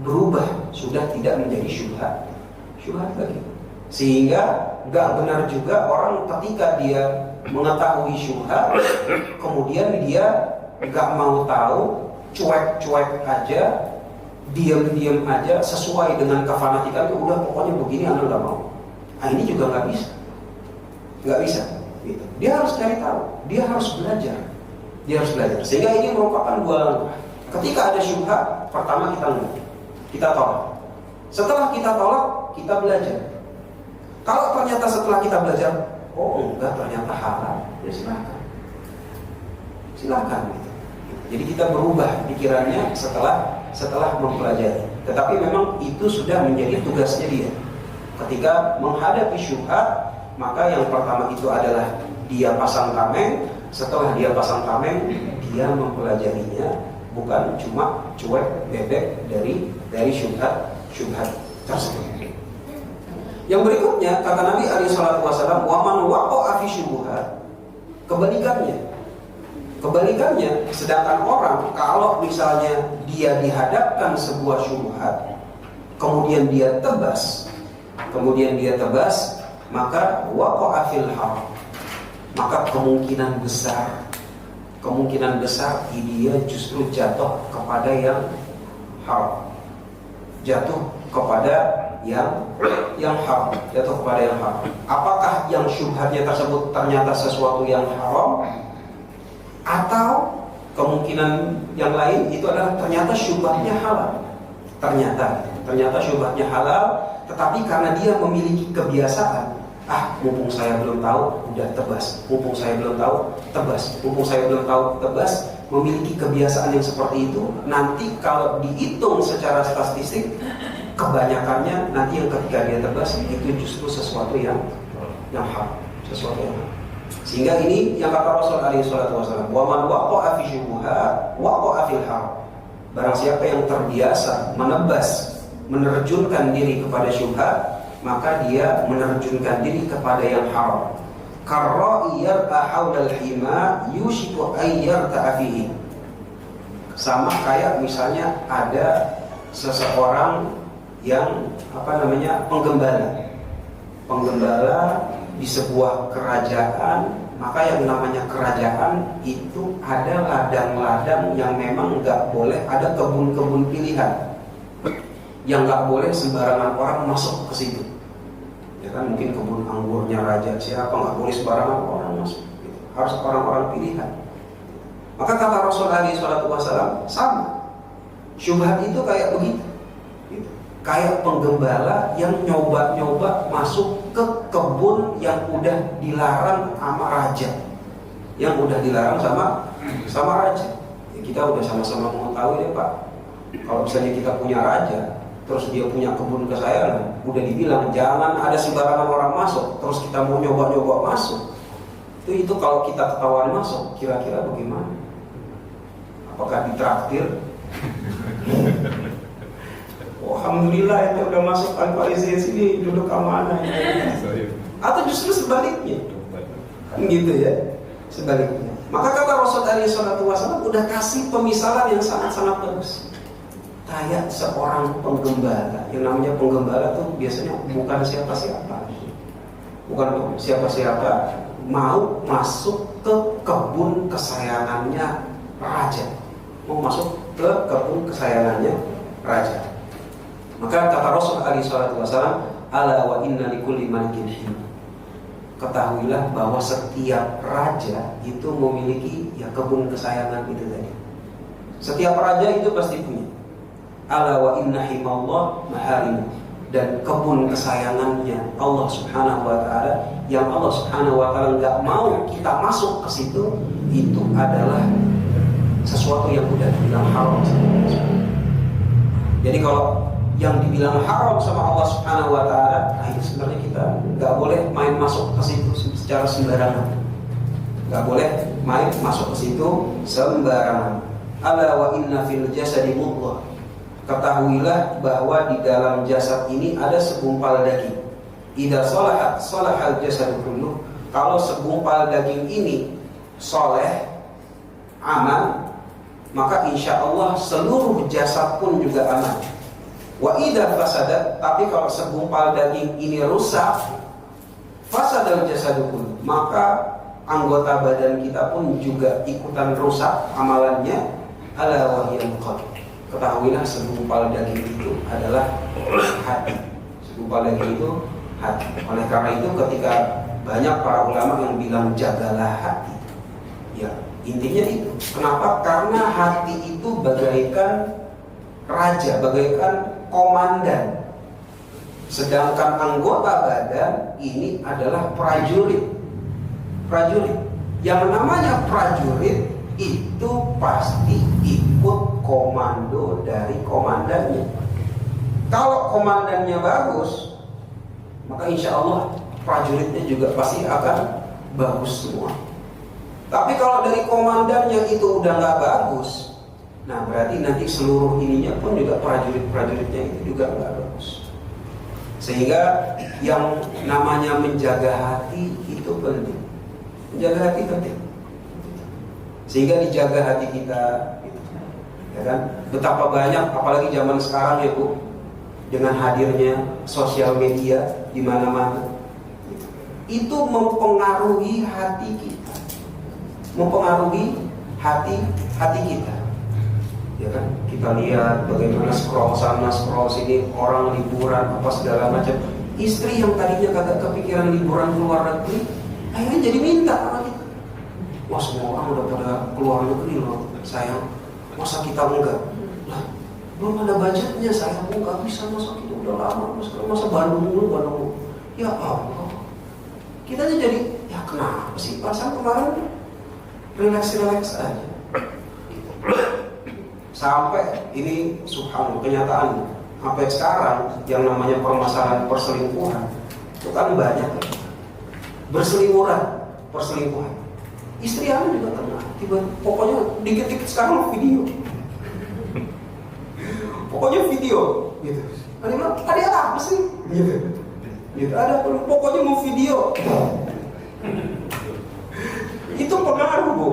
berubah, sudah tidak menjadi syubhat lagi. Sehingga gak benar juga orang ketika dia mengetahui syubhat, kemudian dia gak mau tahu, cuek-cuek aja, diam-diam aja, sesuai dengan kefanatikan itu, udah pokoknya begini anak gak mau. Nah, ini juga gak bisa gitu. Dia harus cari tahu, dia harus belajar. Sehingga ini merupakan dua langkah. Ketika ada syubhat, pertama kita tolak. Setelah kita tolak, kita belajar. Kalau ternyata setelah kita belajar, oh enggak, ternyata halal, ya silakan gitu. Jadi kita berubah pikirannya setelah mempelajari. Tetapi memang itu sudah menjadi tugasnya dia. Ketika menghadapi syubhat, maka yang pertama itu adalah dia pasang tameng. Setelah dia pasang tameng, dia mempelajarinya, bukan cuma cuek bebek dari syubhat tersebut. Yang berikutnya kata Nabi alaihi salatu wasallam, wa man waqa'a fi syubhat, kebalikannya, sedangkan orang kalau misalnya dia dihadapkan sebuah syubhat, kemudian dia tebas, maka waqa'a fil haram, maka kemungkinan besar dia justru jatuh kepada yang haram, jatuh kepada yang haram. Apakah yang syubhatnya tersebut ternyata sesuatu yang haram, atau kemungkinan yang lain itu adalah ternyata syubhatnya halal. Ternyata syubhatnya halal, tetapi karena dia memiliki kebiasaan, mumpung saya belum tahu, udah tebas. Memiliki kebiasaan yang seperti itu, nanti kalau dihitung secara statistik, kebanyakannya nanti yang ketika dia tebas itu justru sesuatu yang haram, Sehingga ini yang kata Rasul alaihi salatu wasallam, wa man waqa'a fi syubhat waqa'a fil haram. Barang siapa yang terbiasa menerjunkan diri kepada syubhat, maka dia menerjunkan diri kepada yang haram. Karra'i yar'a haulal hima yushiku ayyarta'a fihi. Sama kayak misalnya ada seseorang yang penggembala di sebuah kerajaan, maka yang namanya kerajaan itu ada ladang-ladang yang memang nggak boleh, ada kebun-kebun pilihan yang nggak boleh sembarangan orang masuk ke situ. Ya kan, mungkin kebun anggurnya raja siapa, nggak boleh sembarangan orang masuk, gitu. Harus orang-orang pilihan. Maka kata Rasulullah SAW, sama, syubhat itu kayak begitu, gitu. Kayak penggembala yang nyoba-nyoba masuk ke kebun yang udah dilarang sama raja, sama raja. Ya, kita udah sama-sama mengetahui ya Pak, kalau misalnya kita punya raja, terus dia punya kebun kesayangan, udah dibilang jangan ada sembarangan orang masuk, terus kita mau nyoba-nyoba masuk, itu kalau kita ketahuan masuk, kira-kira bagaimana? Apakah ditraktir? Oh, alhamdulillah itu udah masuk Al-Faizin sini, duduk amanah ya. Atau justru sebaliknya, kan gitu ya, sebaliknya. Maka kata Rasulullah SAW udah kasih pemisalan yang sangat-sangat bagus. Kayak seorang penggembala, yang namanya penggembala tuh biasanya bukan siapa-siapa, mau masuk ke kebun kesayangannya raja, Maka kata Rasulullah SAW, ala wa inna likulli malikin hima. Ketahuilah bahwa setiap raja itu memiliki kebun kesayangan itu tadi. Setiap raja itu pasti punya. Ala wa inna himallah maharim. Dan kebun kesayangannya Allah Subhanahu wa Ta'ala, yang Allah Subhanahu wa Ta'ala nggak mau kita masuk ke situ, itu adalah sesuatu yang udah dibilang haram. Jadi kalau yang dibilang haram sama Allah Subhanahu wa Ta'ala, itu sebenarnya kita nggak boleh main masuk ke situ secara sembarangan. Nggak boleh main masuk ke situ sembarangan. Ala wa inna fil jasadi mudghah. Ketahuilah bahwa di dalam jasad ini ada segumpal daging. Idza salahat salahal jasadu kulluh. Kalau segumpal daging ini soleh, aman, maka insya Allah seluruh jasad pun juga aman. Wa idza fasadat, tapi kalau segumpal daging ini rusak, fasadal jasadu kullu, maka anggota badan kita pun juga ikutan rusak amalannya. Ala wahiyal qalb, ketahuilah segumpal daging itu adalah hati. Segumpal daging itu hati. Oleh karena itu ketika banyak para ulama yang bilang jagalah hati, ya intinya itu. Kenapa? Karena hati itu bagaikan raja, bagaikan komandan. Sedangkan anggota badan ini adalah prajurit. Prajurit. Yang namanya prajurit itu pasti ikut komando dari komandannya. Kalau komandannya bagus, maka insya Allah prajuritnya juga pasti akan bagus semua. Tapi kalau dari komandannya itu udah nggak bagus, nah berarti nanti seluruh ininya pun juga prajuritnya itu juga nggak bagus. Sehingga yang namanya menjaga hati itu penting. Menjaga hati penting. Sehingga dijaga hati kita, ya kan? Betapa banyak, apalagi zaman sekarang ya Bu, dengan hadirnya sosial media di mana-mana, itu mempengaruhi hati kita, mempengaruhi hati kita, ya kan? Kita lihat bagaimana scroll sana, scroll sini, orang liburan apa segala macam. Istri yang tadinya kagak kepikiran liburan ke luar negeri, akhirnya jadi minta sama kita. Wah, semua orang udah pada keluar negeri loh, sayang. Masa kita enggak? Lah, belum ada budgetnya, sayang. Enggak bisa, masa kita udah lama. Masa Bandung dulu. Ya Allah. Kita jadi, ya kenapa sih? Pasang kemarin relax aja. Sampai ini subhanallah kenyataan. Sampai sekarang yang namanya permasalahan perselingkuhan itu kan banyak. Perselingkuhan. Istri aku juga kena. Pokoknya dikit-dikit sekarang video. Pokoknya video gitu. Ada apa sih? Gitu. Ada pokoknya mau video. Itu pengaruh Bu.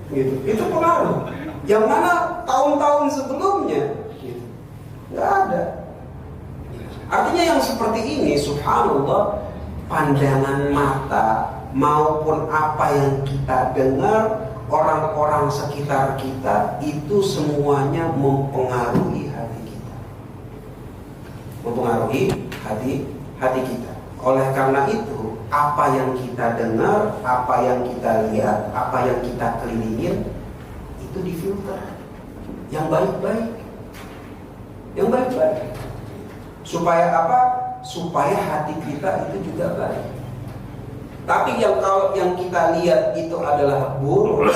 Gitu. Itu pengaruh. Yang mana tahun-tahun sebelumnya gitu. Nggak ada. Artinya yang seperti ini subhanallah, pandangan mata maupun apa yang kita dengar orang-orang sekitar kita itu semuanya mempengaruhi hati kita. Mempengaruhi hati kita. Oleh karena itu, apa yang kita dengar, apa yang kita lihat, apa yang kita kelilingin itu difilter. Yang baik-baik. Supaya apa? Supaya hati kita itu juga baik. Tapi kalau yang kita lihat itu adalah buruk,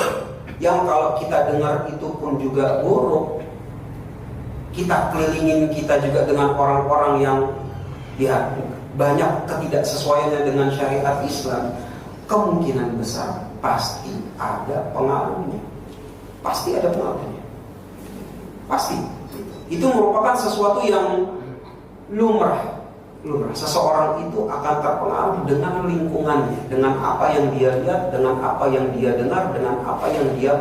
yang kalau kita dengar itu pun juga buruk, kita kelilingin kita juga dengan orang-orang yang ya banyak ketidaksesuaiannya dengan syariat Islam, kemungkinan besar pasti ada pengaruhnya. Pasti. Itu merupakan sesuatu yang lumrah. Seseorang itu akan terpengaruh dengan lingkungannya, dengan apa yang dia lihat, dengan apa yang dia dengar, dengan apa yang dia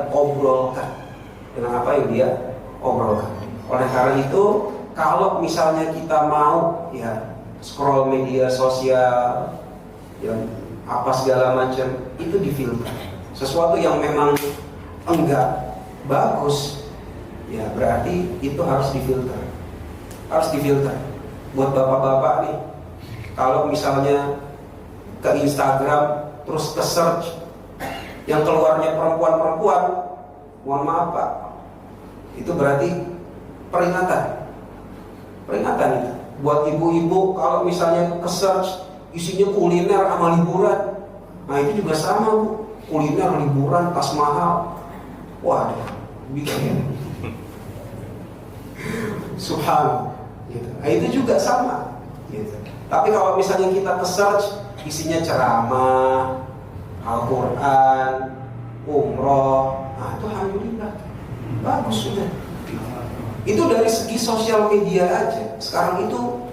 obrolkan. Oleh karena itu, kalau misalnya kita mau ya scroll media sosial, ya apa segala macam, itu difilter. Sesuatu yang memang enggak bagus, ya berarti itu harus difilter. Buat bapak-bapak nih, kalau misalnya ke Instagram terus ke search yang keluarnya perempuan-perempuan, mohon maaf Pak, itu berarti peringatan itu. Buat ibu-ibu kalau misalnya ke search isinya kuliner sama liburan, nah itu juga sama Bu, kuliner, liburan, tas mahal, waduh, bikin subhanallah. Gitu. Nah, itu juga sama gitu. Tapi kalau misalnya kita ke search isinya ceramah, Al-Quran, umroh, nah itu alhamdulillah bagus sudah. Itu dari segi sosial media aja. Sekarang itu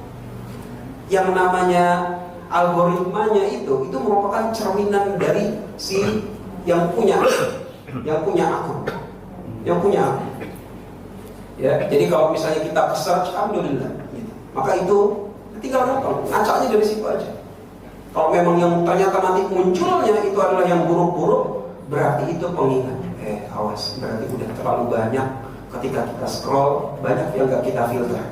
yang namanya algoritmanya itu merupakan cerminan dari si yang punya akun. yang punya aku. Ya, jadi kalau misalnya kita search, alhamdulillah, gitu. Maka itu tinggal gampang, ngacaknya dari situ aja. Kalau memang yang ternyata nanti munculnya itu adalah yang buruk-buruk, berarti itu pengingat. Awas, berarti udah terlalu banyak ketika kita scroll, banyak yang gak kita filter.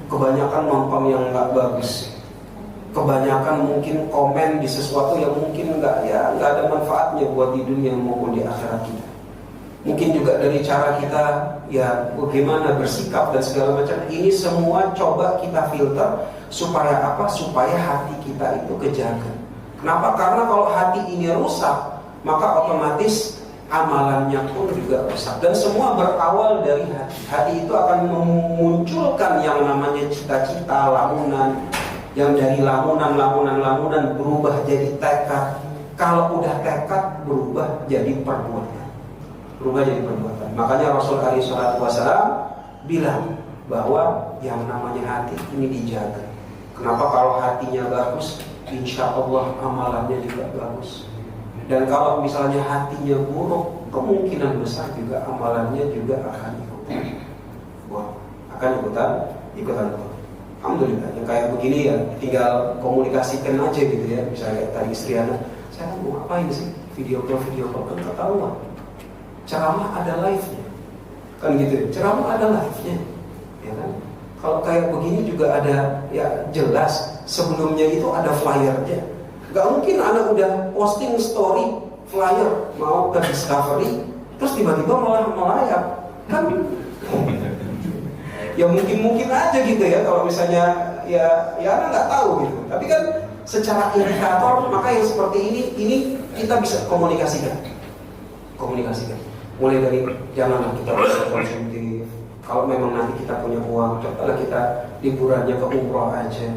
Kebanyakan nonton yang gak bagus, kebanyakan mungkin komen di sesuatu yang mungkin gak ada manfaatnya buat di dunia maupun di akhirat kita. Mungkin juga dari cara kita ya bagaimana bersikap dan segala macam. Ini semua coba kita filter supaya apa? Supaya hati kita itu kejaga. Kenapa? Karena kalau hati ini rusak, maka otomatis amalannya pun juga rusak. Dan semua berawal dari hati. Hati itu akan memunculkan yang namanya cita-cita, lamunan. Yang dari lamunan berubah jadi tekad. Kalau udah tekad berubah jadi perbuatan. Makanya Rasul SAW bilang bahwa yang namanya hati ini dijaga. Kenapa? Kalau hatinya bagus, insya Allah amalannya juga bagus. Dan kalau misalnya hatinya buruk, kemungkinan besar juga amalannya juga akan ikutan. Alhamdulillah, yang kayak begini ya tinggal komunikasikan aja gitu ya. Misalnya tadi istri anak, saya mau ngapain sih? Video call kan ketahuan. Ceramah ada live-nya, kan gitu. Ceramah ada live-nya, ya kan? Kalau kayak begini juga ada, ya jelas sebelumnya itu ada flyer-nya. Gak mungkin anak udah posting story flyer mau ke Discovery, terus tiba-tiba malah melayap, kan? Ya mungkin aja gitu ya. Kalau misalnya ya anak nggak tahu gitu. Tapi kan secara indikator, maka yang seperti ini kita bisa komunikasikan. Mulai dari janganlah kita konsumtif. Kalau memang nanti kita punya uang, cobalah kita liburannya ke umroh aja.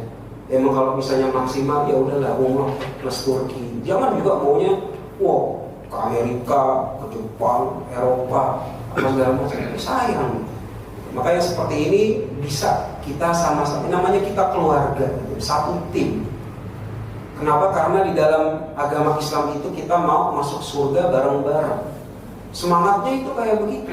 Emang kalau misalnya maksimal ya udahlah umroh plus Turki. Jangan juga maunya ke Amerika, ke Jepang, Eropa, segala macam. Sayang. Makanya seperti ini bisa kita sama-sama, namanya kita keluarga, satu tim. Kenapa? Karena di dalam agama Islam itu kita mau masuk surga bareng-bareng. Semangatnya itu kayak begitu,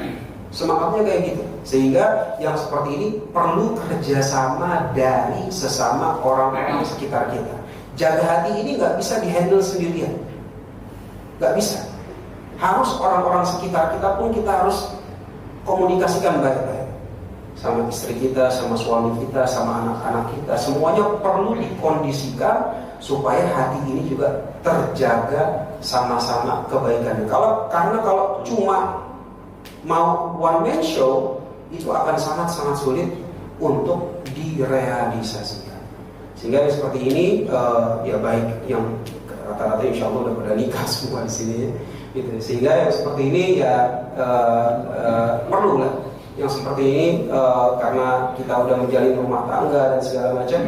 sehingga yang seperti ini perlu kerjasama dari sesama orang-orang sekitar kita. Jaga hati ini nggak bisa dihandle sendirian, nggak bisa. Harus orang-orang sekitar kita pun kita harus komunikasikan baik-baik. Sama istri kita, sama suami kita, sama anak-anak kita, semuanya perlu dikondisikan supaya hati ini juga terjaga sama-sama kebaikan. Karena kalau cuma mau one man show, itu akan sangat-sangat sulit untuk direalisasikan. Sehingga seperti ini ya baik yang rata-rata insya Allah udah pada nikah semua di sini, gitu. Sehingga yang seperti ini ya perlu lah. Yang seperti ini karena kita udah menjalin rumah tangga dan segala macam,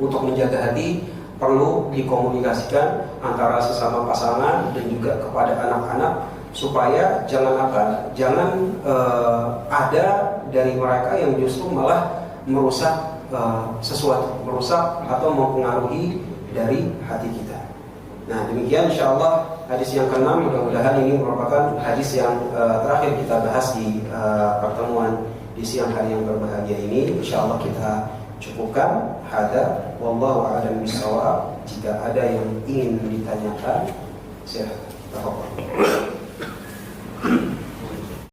untuk menjaga hati perlu dikomunikasikan antara sesama pasangan dan juga kepada anak-anak supaya jangan ada dari mereka yang justru malah merusak sesuatu, merusak atau mempengaruhi dari hati kita. Nah demikian insyaallah hadis yang ke-6, mudah-mudahan ini merupakan hadis yang terakhir kita bahas di pertemuan di siang hari yang berbahagia ini. Insyaallah kita cukupkan. Hada wallahu a'lam bishawab. Jika ada yang ingin ditanyakan, silakan.